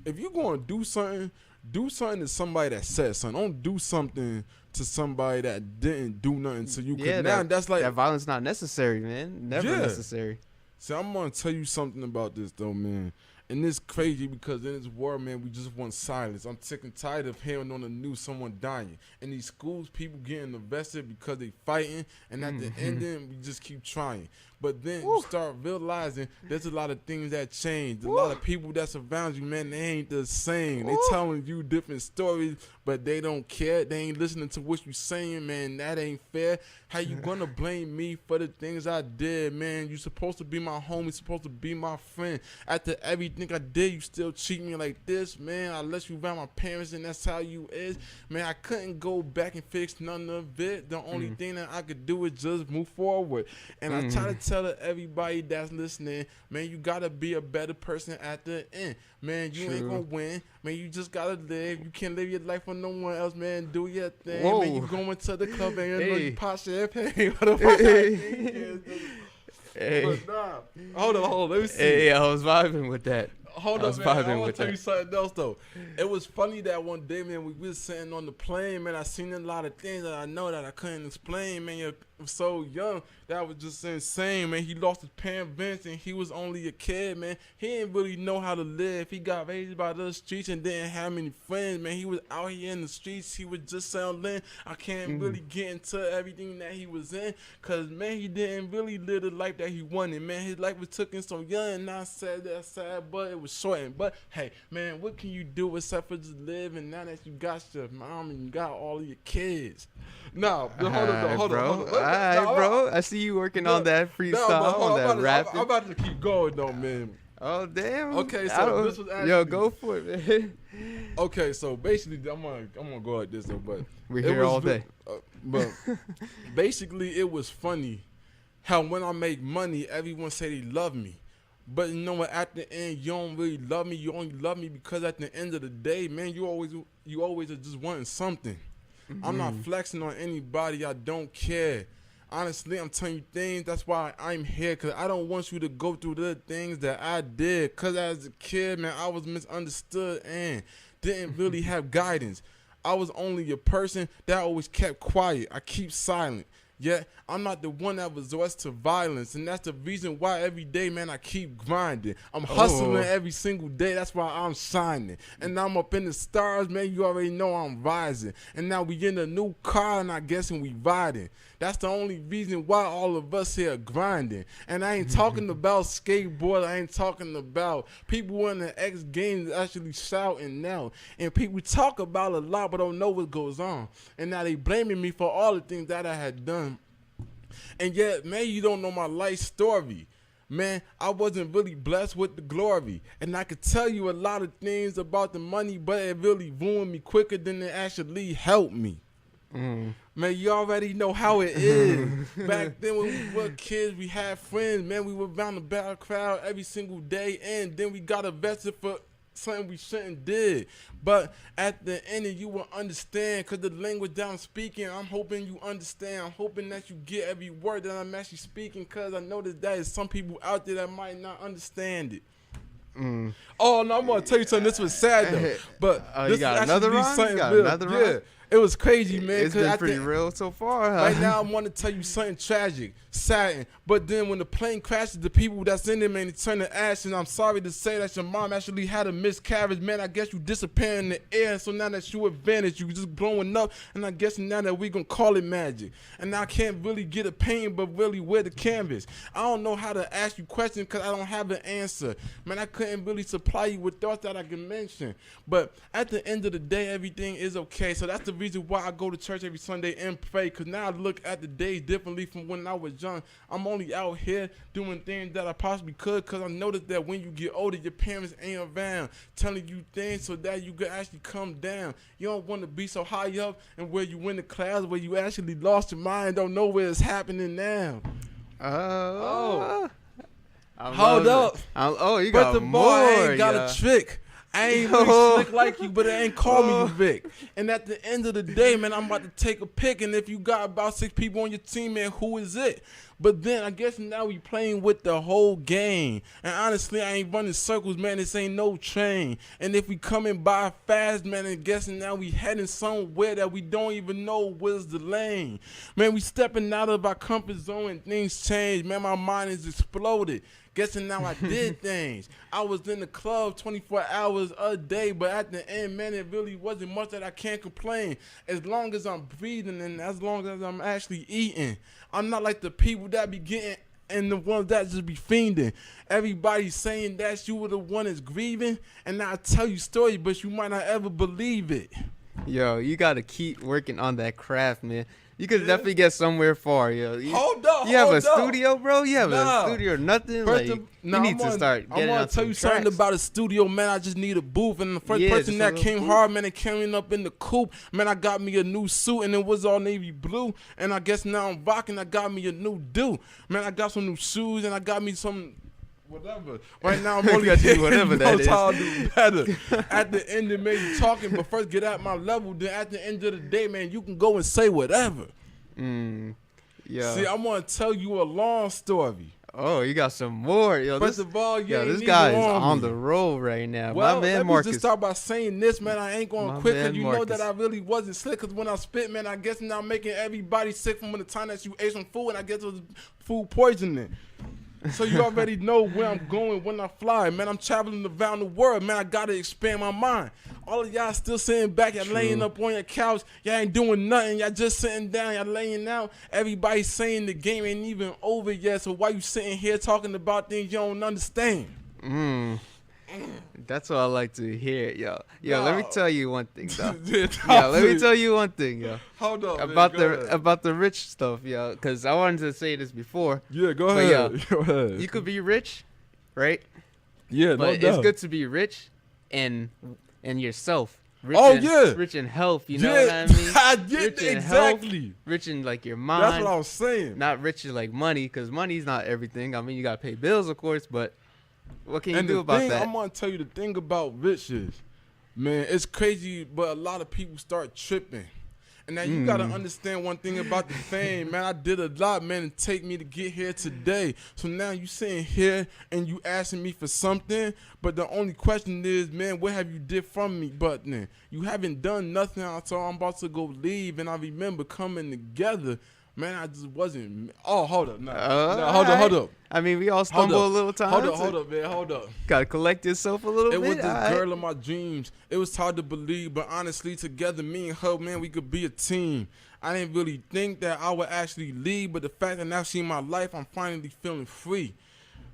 if you gonna do something to somebody that said something. Don't do something to somebody that didn't do nothing to you. 'Cause yeah, now that's like that violence not necessary, man. Never Yeah. necessary. See, I'm gonna tell you something about this though, man. And it's crazy because in this world, man, we just want silence. I'm sick and tired of hearing on the news someone dying. In these schools, people getting invested because they fighting, and at the end, then we just keep trying. But then you start realizing there's a lot of things that change. A lot of people that surround you, man, they ain't the same. They telling you different stories, but they don't care. They ain't listening to what you saying, man. That ain't fair. How you gonna blame me for the things I did, man? You supposed to be my homie, supposed to be my friend. After everything I did, you still treat me like this, man. I let you around my parents, and that's how you is, man. I couldn't go back and fix none of it. The only thing that I could do is just move forward. And I try to tell everybody that's listening, man, you gotta be a better person at the end, man. You ain't gonna win, man. You just gotta live. You can't live your life for no one else, man. Do your thing, man. You going to the club and you pop champagne. What the fuck? Hey, But nah, hold on, let me see. hey, I was vibing with that. Hold I up, was man. I vibing want with to tell that. you something else, though. It was funny that one day, man, we was sitting on the plane, man. I seen a lot of things that I know that I couldn't explain, man. You're so young. That was just insane, man. He lost his parent Vince, and he was only a kid, man. He didn't really know how to live. He got raised by the streets and didn't have many friends, man. He was out here in the streets. He was just selling. I can't really get into everything that he was in because, man, he didn't really live the life that he wanted, man. His life was taken so young, and I said that sad, but it was shortened. But, hey, man, what can you do except for just live? And now that you got your mom and you got all of your kids. No, hold on. Alright, bro. I see you working on that freestyle, on that rap. I'm about to keep going, though, man. Oh, damn. Okay, so this was actually... Yo, go for it, man. Okay, so basically, I'm gonna go like this, though, but... We're it here was all day. But basically, it was funny how when I make money, everyone say they love me. But you know what? At the end, you don't really love me. You only love me because at the end of the day, man, you always are just wanting something. I'm not flexing on anybody. I don't care. honestly, I'm telling you things. That's why I'm here, because I don't want you to go through the things that I did. Because as a kid, man, I was misunderstood and didn't really have guidance. I was only a person that always kept quiet. I keep silent. Yet, I'm not the one that resorts to violence. And that's the reason why every day, man, I keep grinding. I'm hustling every single day. That's why I'm shining. And I'm up in the stars, man. You already know I'm rising. And now we in a new car, and I guessing we riding. That's the only reason why all of us here are grinding. And I ain't talking about skateboard. I ain't talking about people in the X Games actually shouting now. And people talk about a lot, but don't know what goes on. And now they blaming me for all the things that I had done. And yet, man, you don't know my life story. Man, I wasn't really blessed with the glory. And I could tell you a lot of things about the money, but it really ruined me quicker than it actually helped me. Man, you already know how it is. Back then when we were kids, we had friends. Man, we were around the battle crowd every single day. And then we got arrested for something we shouldn't did. But at the end, you will understand, because the language that I'm speaking, I'm hoping you understand. I'm hoping that you get every word that I'm actually speaking, because I know that there is some people out there that might not understand it. Oh, no, I'm going to tell you something. This was sad, though. But this you got another run? You got real. another Yeah. run? It was crazy, man. It's been pretty real so far, huh? Right now, I want to tell you something tragic, sad. But then when the plane crashes, the people that's in there, man, they turn to ash. And I'm sorry to say that your mom actually had a miscarriage, man. I guess you disappear in the air. So now that you advantage, you just blowing up. And I guess now that we going to call it magic. And I can't really get a pain, but really wear the canvas. I don't know how to ask you questions because I don't have an answer. Man, I couldn't really supply you with thoughts that I can mention. But at the end of the day, everything is okay. So that's the reason why I go to church every Sunday and pray, because now I look at the days differently from when I was young. I'm only out here doing things that I possibly could, because I noticed that when you get older, your parents ain't around telling you things so that you could actually come down. You don't want to be so high up and where you in the class where you actually lost your mind, don't know where it's happening now. Hold up. You got but the more. boy ain't got a trick. I ain't really slick like you, but it ain't call me you, Vic. And at the end of the day, man, I'm about to take a pick. And if you got about 6 people on your team, man, who is it? But then I guess now we playing with the whole game. And honestly, I ain't running circles, man. This ain't no train. And if we coming by fast, man, and guessing now we heading somewhere that we don't even know where's the lane. Man, we stepping out of our comfort zone and things change. Man, my mind is exploded. Guessing now I did things. I was in the club 24 hours a day, but at the end, man, it really wasn't much that I can't complain. As long as I'm breathing and as long as I'm actually eating. I'm not like the people that be getting and the ones that just be fiending. Everybody saying that you were the one that's grieving, and I tell you stories, but you might not ever believe it. Yo, you got to keep working on that craft, man. You could definitely get somewhere far, yo. Hold up, You have a studio, bro? You have a studio or nothing? You need to start getting I'm out gonna tell you something tracks. about a studio, man. I just need a booth. And the first Yeah, person just a that little came booth. hard, man, they came up in the coupe. Man, I got me a new suit, and it was all navy blue. And I guess now I'm rocking. I got me a new do. Man, I got some new shoes, and I got me some... whatever. Right now, I'm only Got you whatever that is. I'll do better. At the end, it may be talking, but first get at my level. Then at the end of the day, man, you can go and say whatever. Yeah. See, I want to tell you a long story. Oh, you got some more, yo. First of all, This guy is on the roll right now. Well, my man let Marcus. me just start by saying this, man. I ain't going My to quit because man you know Marcus. that I really wasn't slick. Because when I spit, man, I guess now I'm making everybody sick from the time that you ate some food, and I guess it was food poisoning. So you already know where I'm going when I fly. Man, I'm traveling around the world. Man, I got to expand my mind. All of y'all still sitting back. Y'all laying up on your couch. Y'all ain't doing nothing. Y'all just sitting down. Y'all laying out. Everybody saying the game ain't even over yet. So why you sitting here talking about things you don't understand? That's what I like to hear, yo. Yo, let me tell you one thing, though. Yeah, Let me tell you one thing, yo. Hold on, About the rich stuff, yo. Because I wanted to say this before. Yeah, go But, ahead. yo, Go ahead. You could be rich, right? Yeah, But no it's doubt. good to be rich and yourself. Rich Oh, in, yeah. Rich in health, you know what I mean? I get Rich in exactly. health, rich in like your mind. That's what I was saying. Not rich in like money, because money's not everything. I mean, you gotta pay bills, of course, but what can you And do the about thing, that? I'm gonna tell you the thing about rich is, man, it's crazy, but a lot of people start tripping. And now you gotta understand one thing about the fame, man. I did a lot, man, to take me to get here today. So now you sitting here and you asking me for something, but the only question is, man, what have you did from me? But then you haven't done nothing. So I'm about to go leave, and I remember coming together. Man, I just wasn't. Oh, hold up. No, hold up. I mean, we all stumble a little time. Hold up, man. Hold up. Gotta collect yourself a little bit. It was this girl of my dreams. It was hard to believe, but honestly, together, me and her, man, we could be a team. I didn't really think that I would actually leave, but the fact that now she's in my life, I'm finally feeling free.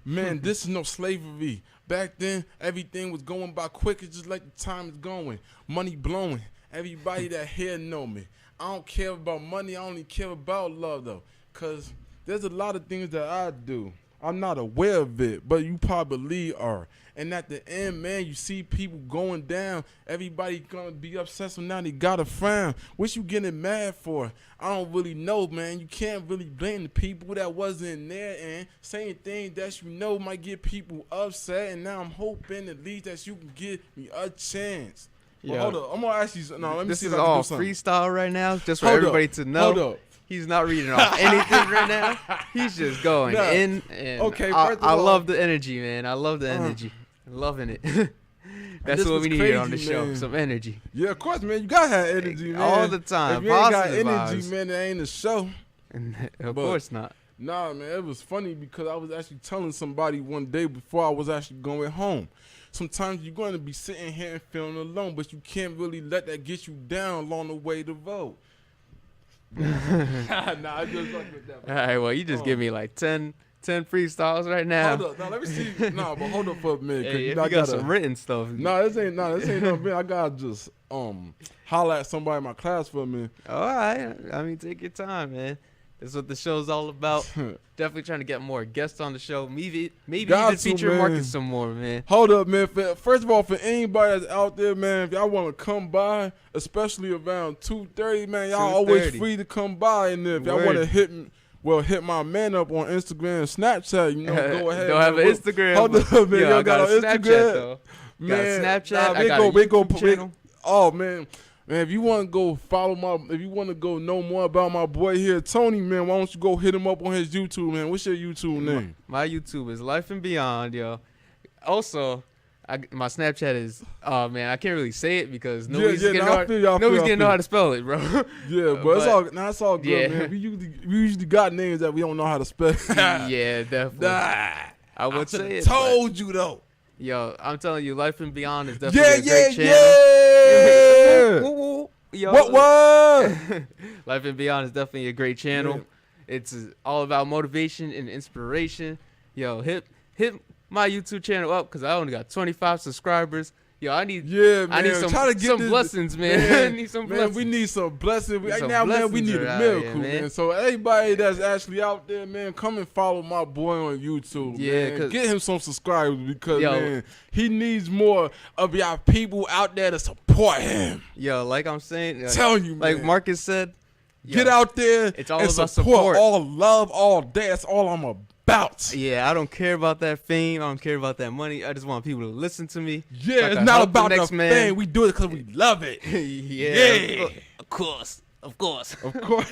Man, this is no slavery. Back then, everything was going by quick. It's just like the time is going. Money blowing. Everybody that here know me. I don't care about money. I only care about love, though. Because there's a lot of things that I do. I'm not aware of it, but you probably are. And at the end, man, you see people going down. Everybody going to be upset, so now they got to frown. What you getting mad for? I don't really know, man. You can't really blame the people that wasn't there. And saying things that you know might get people upset. And now I'm hoping at least that you can give me a chance. Well, hold up. I'm going to ask you. No, let me see if I can do something. This is all freestyle right now, just for everybody to know. Hold up. He's not reading off anything right now. He's just going in. And okay, I love the energy, man. I love the energy. Loving it. That's what we need here on the show. Man. Some energy. Yeah, of course, man. You got to have energy, man. All the time. If you ain't got energy, man, it ain't a show. Of course not. Nah, man. It was funny because I was actually telling somebody one day before I was actually going home. Sometimes you're going to be sitting here and feeling alone, but you can't really let that get you down along the way to vote. Nah, I just like with that. All right, well, you just give me like 10 freestyles right now. Hold up, now let me see. But hold up for a minute. Hey, you got some written stuff. This ain't no man. I gotta just holler at somebody in my class for a minute. All right, I mean, take your time, man. That's what the show's all about. Definitely trying to get more guests on the show. Maybe even feature Marcus some more, man. Hold up, man. First of all, for anybody that's out there, man, if y'all want to come by, especially around 2:30, man, y'all always free to come by. And if y'all want to hit my man up on Instagram and Snapchat, go ahead. Don't have an Instagram. Hold up, man. Yo, I got a Snapchat, though. Man, got a Snapchat. I got a YouTube channel. Oh, man. Man, if you want to go if you want to go know more about my boy here, Tony, man, why don't you go hit him up on his YouTube, man? What's your YouTube name? My YouTube is Life and Beyond, yo. Also, my Snapchat is, man, I can't really say it because nobody's going to know how to spell it, bro. Yeah, but it's all good, man. We usually got names that we don't know how to spell. Yeah, definitely. I would say it. Told you, though. Yo, I'm telling you, Life and Beyond is definitely a great channel. Yo. What? Life and Beyond is definitely a great channel. Yeah. It's all about motivation and inspiration. Yo, hit my YouTube channel up because I only got 25 subscribers. Yo, I need some blessings, man. I need some blessings. We need some blessings. We need a miracle, man. So everybody that's actually out there, man, come and follow my boy on YouTube, man. Get him some subscribers because, man, he needs more of y'all people out there to support him. Yo, like I'm saying, telling you, man. Like Marcus said, get out there it's all and about support. All love, all day. That's all I'm about. Yeah, I don't care about that fame. I don't care about that money. I just want people to listen to me. Yeah, so it's not about the fame. We do it because we love it. Yeah. Of course.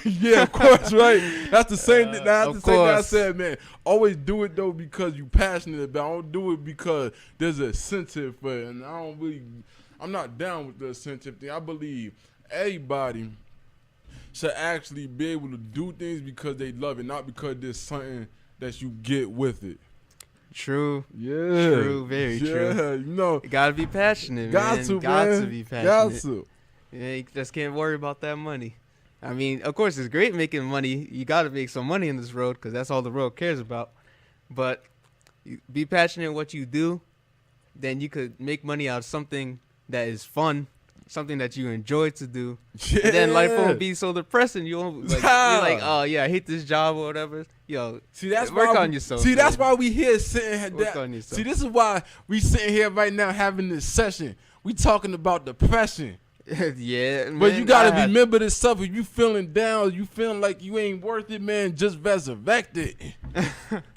Yeah, of course, right? That's the same thing. That's the same thing I said, man. Always do it, though, because you're passionate about it. I don't do it because there's an incentive for it. And I'm not down with the incentive thing. I believe everybody should actually be able to do things because they love it, not because there's something that you get with it. True. Yeah. True. Very true. You gotta be passionate, man. Got to be passionate. Got to. Yeah, you just can't worry about that money. I mean, of course, it's great making money. You got to make some money in this road because that's all the road cares about. But be passionate in what you do, then you could make money out of something that is fun, something that you enjoy to do. Yeah. And then life won't be so depressing. You won't you're like, oh yeah, I hate this job or whatever. Yo, work on yourself. See, that's why we here sitting. Work on yourself. See, this is why we sitting here right now having this session. We talking about depression. Yeah, man, but you gotta remember this stuff. If you feeling down, you feeling like you ain't worth it, man, just resurrect it.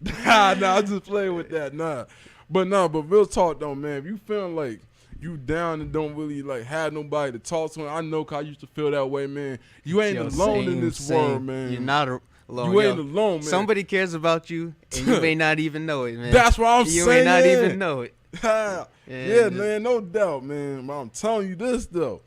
Nah, I'm just playing with that. But real talk though, man. If you feeling like you down and don't really like have nobody to talk to. And I know 'cause I used to feel that way, man. You ain't alone in this world, man. You're not alone. You ain't alone, man. Somebody cares about you, and you may not even know it, man. That's what I'm saying. You may not even know it. Yeah, man, no doubt, man. But I'm telling you this though,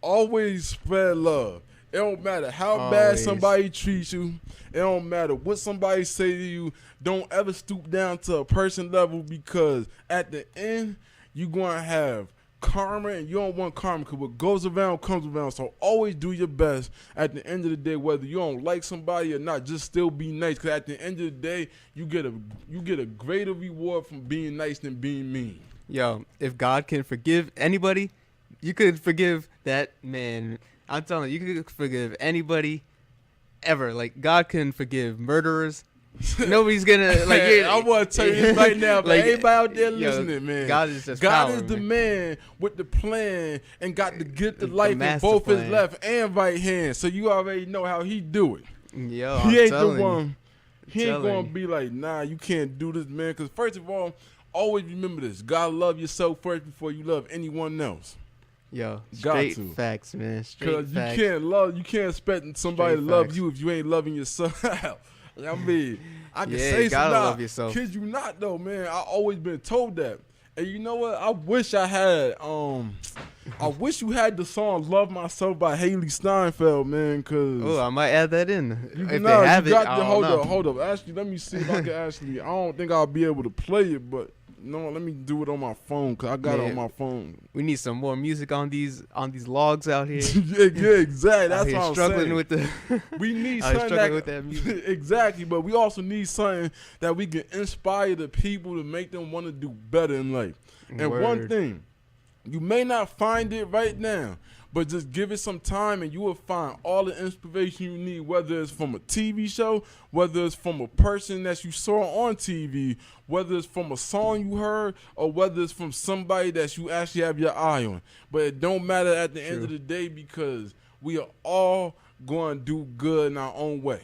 always spread love. It don't matter how bad somebody treats you. It don't matter what somebody say to you. Don't ever stoop down to a person level, because at the end, you're going to have karma, and you don't want karma, because what goes around comes around. So always do your best at the end of the day, whether you don't like somebody or not. Just still be nice, because at the end of the day, you get a greater reward from being nice than being mean. Yo, if God can forgive anybody, you could forgive that man. I'm telling you, you could forgive anybody ever. Like, God can forgive murderers. Nobody's gonna like. I want to tell you this right now, but like, everybody out there listening, man. God is just God power, is the man. man with the plan and got to get the The life in master both his plan. left and right hand. So you already know how he do it. Yo, He I'm ain't the telling one. you. He ain't telling gonna you. be like, nah, you can't do this, man. Because first of all, always remember this: God love yourself first before you love anyone else. Yo, Got straight to. facts, man. Straight Because facts. you can't expect somebody Straight to love facts. you if you ain't loving yourself. I mean, I can Yeah, say you some gotta nah, love yourself. Kid you not though, man. I always been told that. And you know what? I wish I had I wish you had the song "Love Myself" by Haley Steinfeld, man. Cause Oh, I might add that in. If nah, they have you it, got I the, don't hold know. up. Actually, let me see if I can actually. I don't think I'll be able to play it, but no, let me do it on my phone, cause I got it Man. on my phone. We need some more music on these logs out here. yeah, exactly. Out That's here what I'm struggling saying. with the. We need out here something struggling with that music. exactly, but we also need something that we can inspire the people to make them want to do better in life. And one Word. thing, you may not find it right now, but just give it some time and you will find all the inspiration you need, whether it's from a TV show, whether it's from a person that you saw on TV, whether it's from a song you heard, or whether it's from somebody that you actually have your eye on. But it don't matter at the end of the day, because we are all going to do good in our own way.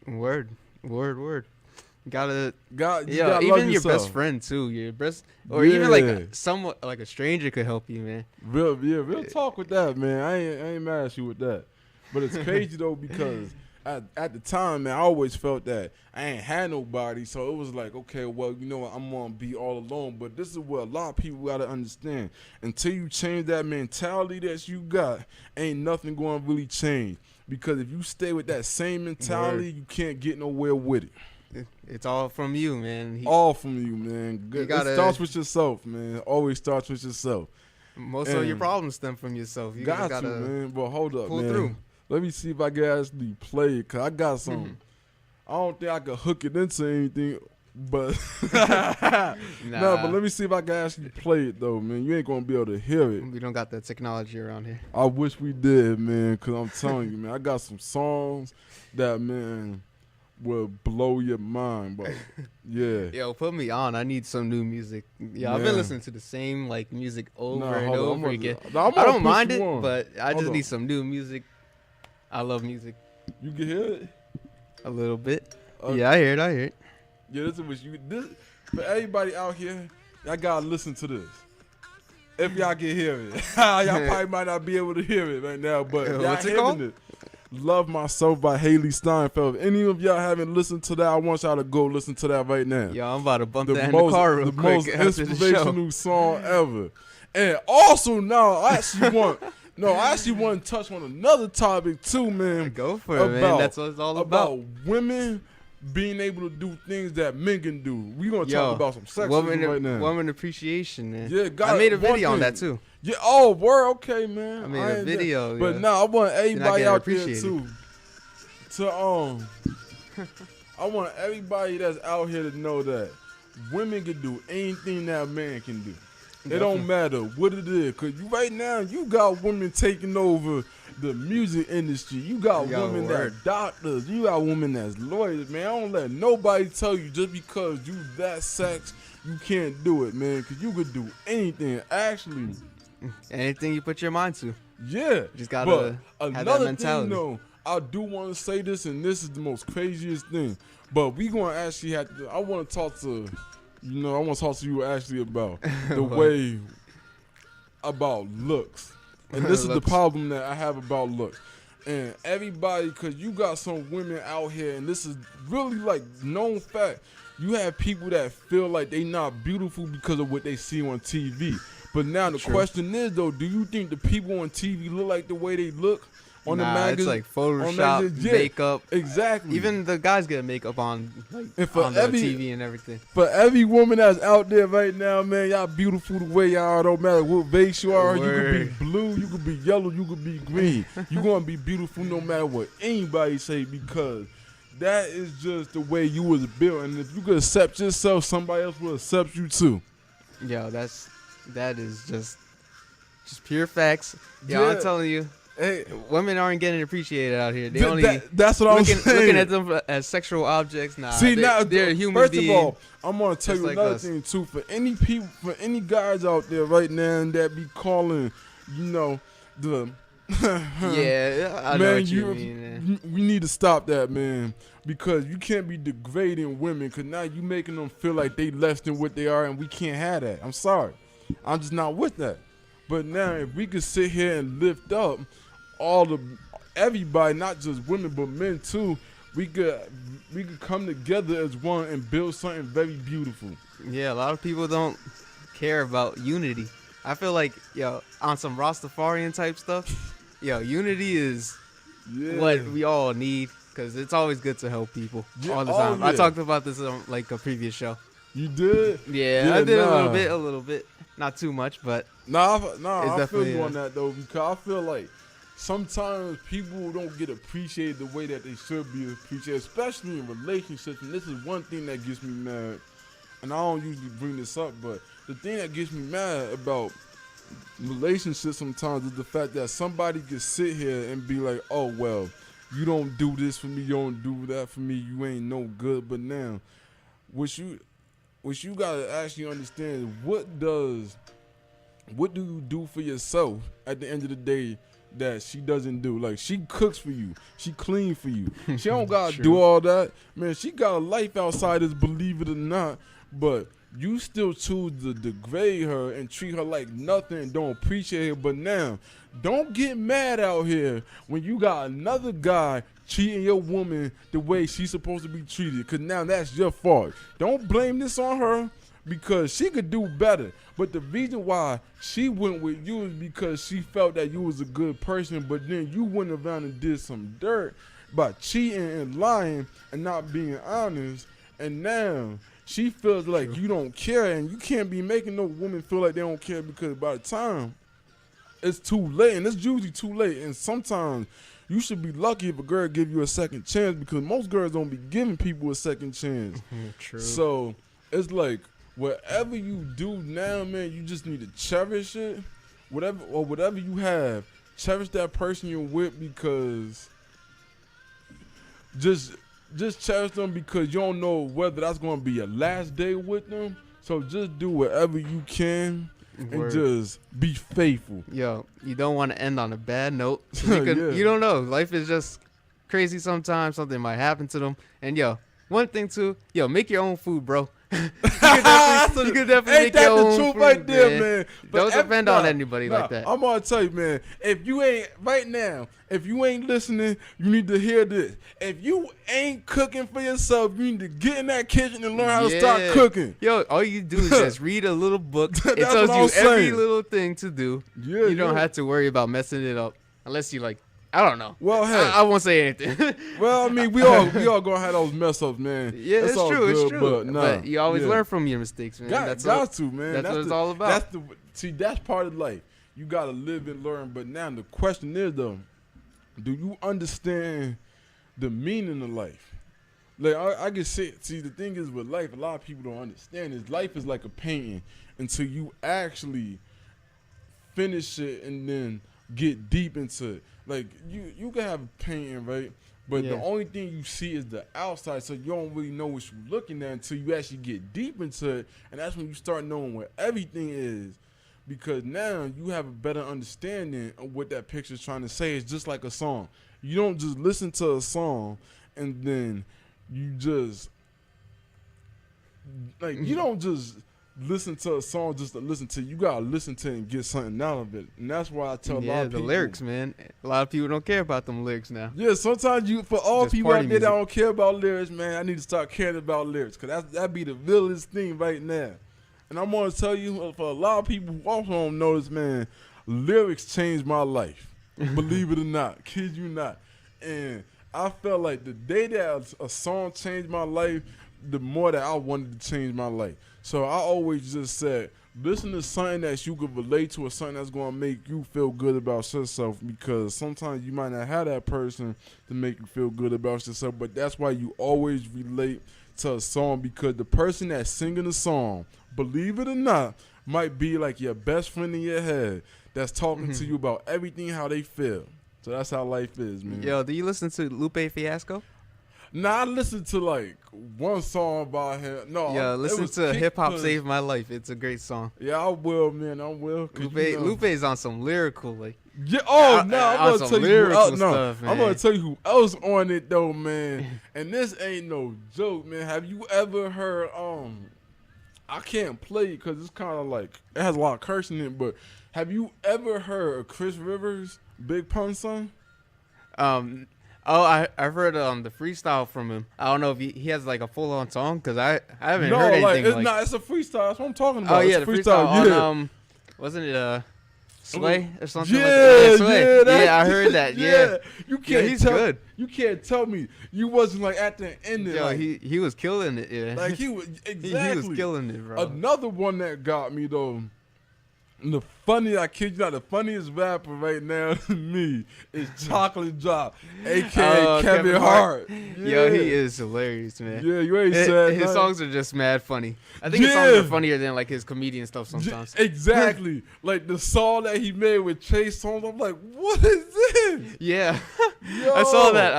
Word. You gotta. You Yo, gotta love even your yourself. best friend too. Your best, or even like Yeah. somewhat like a stranger could help you, man. Real talk with that, man. I ain't mad at you with that. But it's crazy though, because at the time, man, I always felt that I ain't had nobody, so it was like, okay, well, you know what, I'm gonna be all alone. But this is what a lot of people gotta understand. Until you change that mentality that you got, ain't nothing gonna really change. Because if you stay with that same mentality, you can't get nowhere with it. It's all from you, man. All from you, man. You It gotta- starts with yourself, man. Always starts with yourself. Most of your And- problems stem from yourself. You Got gotta to, man. But hold up, pull man. through. Let me see if I can actually play it, because I got some. I don't think I could hook it into anything, but no, but let me see if I can actually play it though, man. You ain't gonna be able to hear it. We don't got that technology around here. I wish we did, man, because I'm telling you, man, I got some songs that, man, will blow your mind, but yeah. Yo, put me on. I need some new music. Yeah, I've been Yeah. listening to the same like music over Nah, and hold on, over I'm again. gonna- I'm I gonna don't put mind you it, on. but I Hold just on. need some new music. I love music You can hear it? a little bit. Uh, Yeah, I hear it. Yeah, this is what for everybody out here, y'all gotta listen to this. If y'all can hear it. Y'all probably might not be able to hear it right now, but y'all What's it hearing called? it. Love Myself by Haley Steinfeld. If any of y'all haven't listened to that, I want y'all to go listen to that right now. Yo, I'm about to bump the that most, in the car real the quick most after the show. inspirational song ever. And also now, I actually want to touch on another topic too, man. Go for it, man. That's what it's all about. women being able to do things that men can do. We gonna talk about some sexism right now. Woman appreciation, man. Yeah, I made a one video on thing. that too. Yeah, oh, word, okay, man. I made a ain't video, that- But yeah. now I want everybody getting out there appreciated. to I want everybody that's out here to know that women can do anything that a man can do. It don't matter what it is, cause right now you got women taking over the music industry. You got You got women word. that doctors. You got women that's lawyers, man. I don't let nobody tell you just because you that sex you can't do it, man. Cause you could do anything. Actually, Anything you put your mind to. yeah. Just gotta but have that another mentality. thing, though, I do want to say this, and this is the most craziest thing. But we gonna actually have to. I want to talk to, I want to talk to you actually about the way about looks. And this is the Looks. problem that I have about looks. And everybody, because you got some women out here, and this is really like known fact. You have people that feel like they not beautiful because of what they see on TV. But now the question is, though, do you think the people on TV look like the way they look on the magazine? It's like Photoshop, makeup. Exactly. Even the guys get makeup on, like, on the TV and everything. For every woman that's out there right now, man, y'all beautiful the way y'all are. Don't matter what race you are. Word. You could be blue, you could be yellow, you could be green. You're going to be beautiful no matter what anybody say, because that is just the way you was built. And if you could accept yourself, somebody else will accept you too. Yo, that is just pure facts. Yo, Yeah. I'm telling you. Hey, Women aren't getting appreciated out here. They only that's what I'm saying. looking at them as sexual objects. Nah, See, now they're a human first being. of all, I'm gonna tell just you like another us. thing too. For any guys out there right now that be calling, you know, the Yeah, I know man, what you mean. Man. we need to stop that, man, because you can't be degrading women, because now you making them feel like they less than what they are, and we can't have that. I'm sorry, I'm just not with that. But now, if we could sit here and lift up everybody, not just women but men too, we could come together as one and build something very beautiful. Yeah, a lot of people don't care about unity. I feel like, yo, on some Rastafarian type stuff, yo, unity is what we all need, because it's always good to help people all the time. I talked about this on like a previous show. You did? Yeah, I did a little bit, not too much, but I feel definitely, you on that though, because I feel like sometimes people don't get appreciated the way that they should be appreciated, especially in relationships. And this is one thing that gets me mad. And I don't usually bring this up, but the thing that gets me mad about relationships sometimes is the fact that somebody can sit here and be like, oh, well, you don't do this for me, you don't do that for me, you ain't no good. But now, what you gotta actually understand is what do you do for yourself at the end of the day that she doesn't do? Like, she cooks for you, she clean for you, she don't gotta do all that. Man, she got a life outside this, believe it or not, but you still choose to degrade her and treat her like nothing and don't appreciate her. But now, don't get mad out here when you got another guy treating your woman the way she's supposed to be treated, because now that's your fault. Don't blame this on her, because she could do better. But the reason why she went with you is because she felt that you was a good person, but then you went around and did some dirt by cheating and lying and not being honest, and now she feels like you don't care, and you can't be making no woman feel like they don't care, because by the time it's too late, and it's usually too late, and sometimes you should be lucky if a girl give you a second chance, because most girls don't be giving people a second chance. True. So it's like, whatever you do now, man, you just need to cherish it. Whatever you have, cherish that person you're with, because just cherish them, because you don't know whether that's going to be your last day with them. So just do whatever you can and just be faithful. Yo, you don't want to end on a bad note. You don't know. Life is just crazy sometimes. Something might happen to them. And yo, one thing too, yo, make your own food, bro. you can definitely make your own food, right there, man. Don't depend on anybody like that. I'm gonna tell you, man. If you ain't listening, you need to hear this. If you ain't cooking for yourself, you need to get in that kitchen and learn how to start cooking. Yo, all you do is just read a little book. It tells you every little thing to do. Yeah, you don't have to worry about messing it up, unless you like. I don't know. Well, hey, I won't say anything. Well, I mean, we all gonna have those mess ups, man. Yeah, it's true. It's true. But you always learn from your mistakes, man. Got to, man. That's what it's all about. That's part of life. You gotta live and learn. But now the question is, though, do you understand the meaning of life? Like, I can say, see, the thing is with life, a lot of people don't understand is life is like a painting until you actually finish it and then get deep into it. Like, you can have a painting, right? But the only thing you see is the outside, so you don't really know what you're looking at until you actually get deep into it, and that's when you start knowing what everything is, because now you have a better understanding of what that picture is trying to say. It's just like a song. You don't just listen to a song and then you just, like, you don't just listen to a song just to listen to. You gotta listen to it and get something out of it, and that's why I tell a lot Yeah, of the people. lyrics, man. A lot of people don't care about them lyrics now. Yeah, sometimes for all Just people out party there that music. don't care about lyrics, man, I need to start caring about lyrics, because that be the realest thing right now. And I'm going to tell you, for a lot of people who also don't know this, man, lyrics changed my life. Believe it or not. Kid you not. And I felt like the day that a song changed my life, the more that I wanted to change my life. So I always just said, listen to something that you could relate to, or something that's going to make you feel good about yourself, because sometimes you might not have that person to make you feel good about yourself, but that's why you always relate to a song, because the person that's singing the song, believe it or not, might be like your best friend in your head that's talking to you about everything, how they feel. So that's how life is, man. Yo, do you listen to Lupe Fiasco? Nah, I listened to like one song about him. No, Yo, it listen was to Kick Hip Hop Cause- Saved My Life. It's a great song. Yeah, I will, man. I will. Lupe's on some lyrical, like, Yeah. Oh on no, I'm gonna some tell you who lyrical else. No, stuff, I'm gonna man. tell you who else on it though, man. And this ain't no joke, man. Have you ever heard? I can't play it because it's kind of like it has a lot of cursing in it. But have you ever heard of Chris Rivers' Big Pun Son? I've heard the freestyle from him. I don't know if he has like a full on song, because I haven't heard anything it's like. not. It's a freestyle. That's what I'm talking about. Oh yeah, It's the a freestyle Yeah. on wasn't it Sway or something Yeah, like that? Sway. that- Yeah, I heard that. Yeah. You can't he's tell, good. You can't tell me you wasn't like at the end of Yo, like, he was killing it. Yeah, like he was he exactly. was killing it, bro. Another one that got me though, and I kid you not, the funniest rapper right now to me is Chocolate Drop, aka Kevin Hart. Yo, he is hilarious, man. Yeah, you ain't said His nothing. songs are just mad funny. I think his songs Yeah. are funnier than like his comedian stuff sometimes. Exactly. Like the song that he made with Chase Songz, I'm like, what is this? Yeah, Yo. I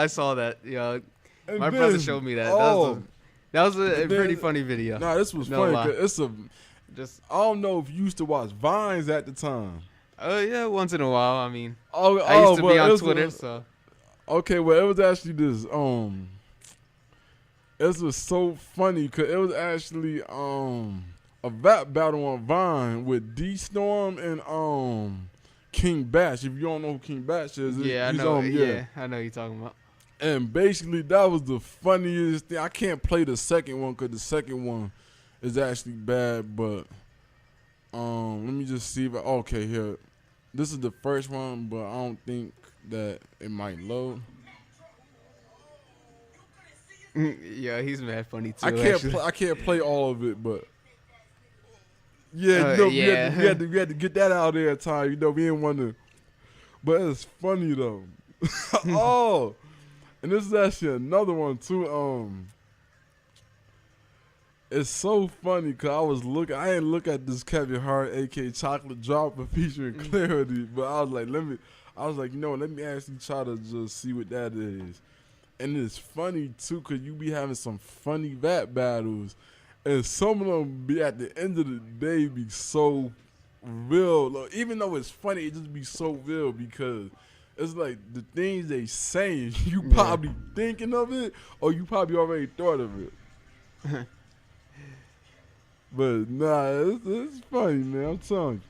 saw that. Yo, And my brother then- showed me that. Oh, That was a and pretty then- funny video. nah, this was No funny. lie. 'Cause Just I don't know if you used to watch Vines at the time. yeah, once in a while. I mean, Oh, I used to be well, it on was Twitter, a- so Okay, well, it was actually this. It was so funny because it was actually a rap battle on Vine with D Storm and King Batch. If you don't know who King Batch is, yeah, I he's know. on, Yeah, I know what you're talking about. And basically, that was the funniest thing. I can't play the second one because the second one is actually bad. But let me just see if okay here. This is the first one, but I don't think that it might load. Yeah, he's mad funny too. I can't play all of it, but yeah, we had to get that out there at time. You know, we didn't want to, but it's funny though. Oh, and this is actually another one too. It's so funny because I didn't look at this Kevin Hart, aka Chocolate Dropper featuring Clarity, but I was like, you know, let me actually try to just see what that is. And it's funny too, cause you be having some funny rap battles, and some of them be at the end of the day be so real. Like, even though it's funny, it just be so real because it's like the things they saying, you probably thinking of it, or you probably already thought of it. But nah, it's funny, man. I'm telling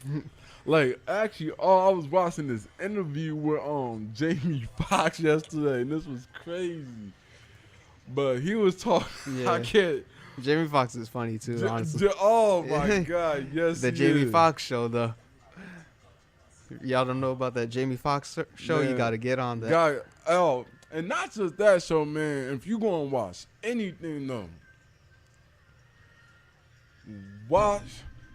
you. Like, actually, I was watching this interview with Jamie Foxx yesterday, and this was crazy. But he was talking. Yeah. I can't. Jamie Foxx is funny too, honestly. Oh my God! Yes, The he Jamie is. Foxx show, though. Y'all don't know about that Jamie Foxx show? You Man, got to get on that. Guy, and not just that show, man. If you go and watch anything, though, watch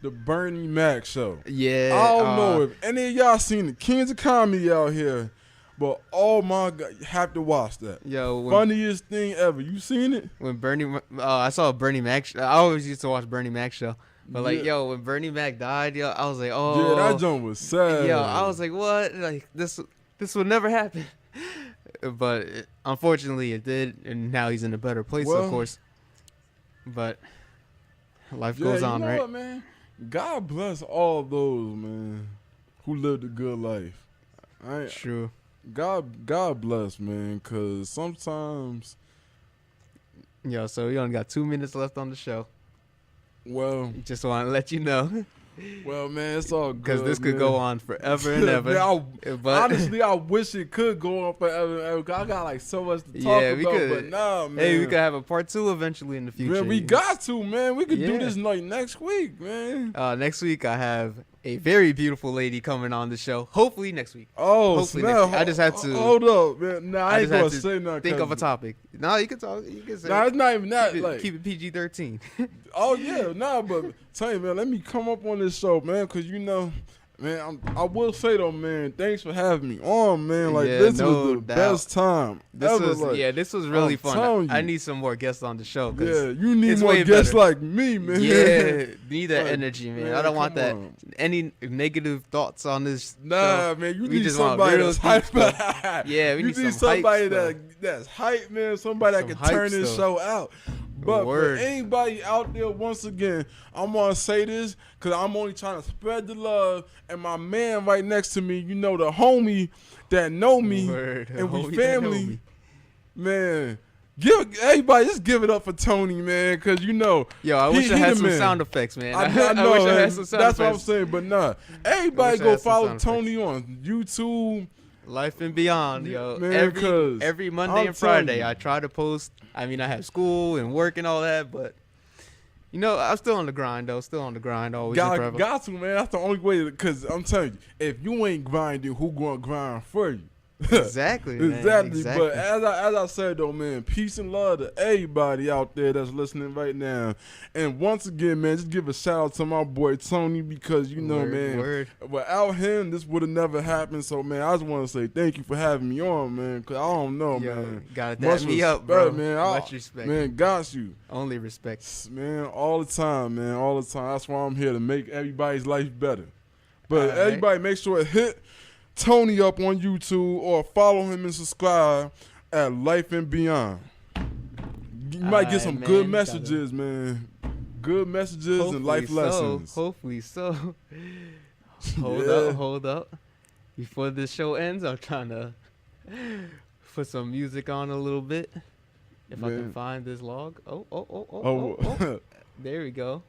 the Bernie Mac show. Yeah. I don't know if any of y'all seen the Kings of Comedy out here, but oh my God, you have to watch that. Yo, when, Funniest thing ever. You seen it? when I saw a Bernie Mac I always used to watch Bernie Mac show. But like, Yeah. yo, when Bernie Mac died, yo, I was like, oh. Yeah, that joint was sad. Yo, I was like, what? Like, this would never happen. But unfortunately, it did, and now he's in a better place, Well, of course. But life Yeah, goes you on, know right? what, man? God bless all those, man, who lived a good life. True. God bless, man, because sometimes, Yo, so we only got 2 minutes left on the show. Well, Just want to let you know. well, man, it's all good. Because this could go on forever and ever. Man, but honestly, I wish it could go on forever and ever. 'Cause I got like so much to talk Yeah, we about, could. but nah, man. hey, we could have a part 2 eventually in the future. Man, we got to, man. We could do Yeah. this like next week, man. Next week, I have a very beautiful lady coming on the show. Hopefully next week. Oh, Hopefully snap. next week. I just had to Hold up, man. Nah, I ain't just had gonna to say nothing. think of a 'cause- topic. No, you can talk. You can say. Nah, it's not even that. keep, Like, it, keep it PG-13. oh yeah, nah, but tell you, man, let me come up on this show, man, because you know, man, I will say though, man, thanks for having me on, man. Like Yeah, this no was the doubt. best time This ever. was like, this was really I'm fun. telling I you. need some more guests on the show. 'Cause yeah, you need it's more way guests better. like me, man. Yeah, need that Like, energy, man. man, I don't want come that. on. Any negative thoughts on this? Nah, show. man, you We need just want somebody real that's deep hype. stuff. Yeah, we you need some hype somebody stuff. that's hype, man. Somebody that Some can hype turn this stuff. show out. But Word. for anybody out there, once again, I'm gonna say this because I'm only trying to spread the love. And my man right next to me, you know, the homie that know me, Word. and we Homie that know family, me. man. Give everybody just give it up for Tony, man, because you know. Yo, I wish I he had the some man. sound effects, man. I I know, wish I man. had some sound That's what I'm effects. saying. But nah, everybody wish I go had some follow sound Tony on YouTube. Life and beyond, yo. Man, 'cause every Monday I'm and Friday, telling you. I try to post. I mean, I have school and work and all that, but you know, I'm still on the grind, though. Still on the grind, always and forever. Got to, man. That's the only way. Because I'm telling you, if you ain't grinding, who gonna grind for you? Exactly, man. Exactly. But as I said though, man, peace and love to everybody out there that's listening right now. And once again, man, just give a shout out to my boy Tony because you know, man, Word. without him, this would have never happened. So, man, I just want to say thank you for having me on, man. Because I don't know, Yo, man. gotta Much dap me up, bro. respect, man. Much respect. Man, got you. Only respect. Man, all the time, man, all the time. That's why I'm here to make everybody's life better. But All right. everybody, make sure to hit Tony up on YouTube or follow him and subscribe at Life and Beyond. You might get All some right, good man. messages, man. Good messages and life lessons. Hopefully so. Yeah. Hold up. Before this show ends, I'm trying to put some music on a little bit. If I Man. can find this log. Oh. Oh, There we go.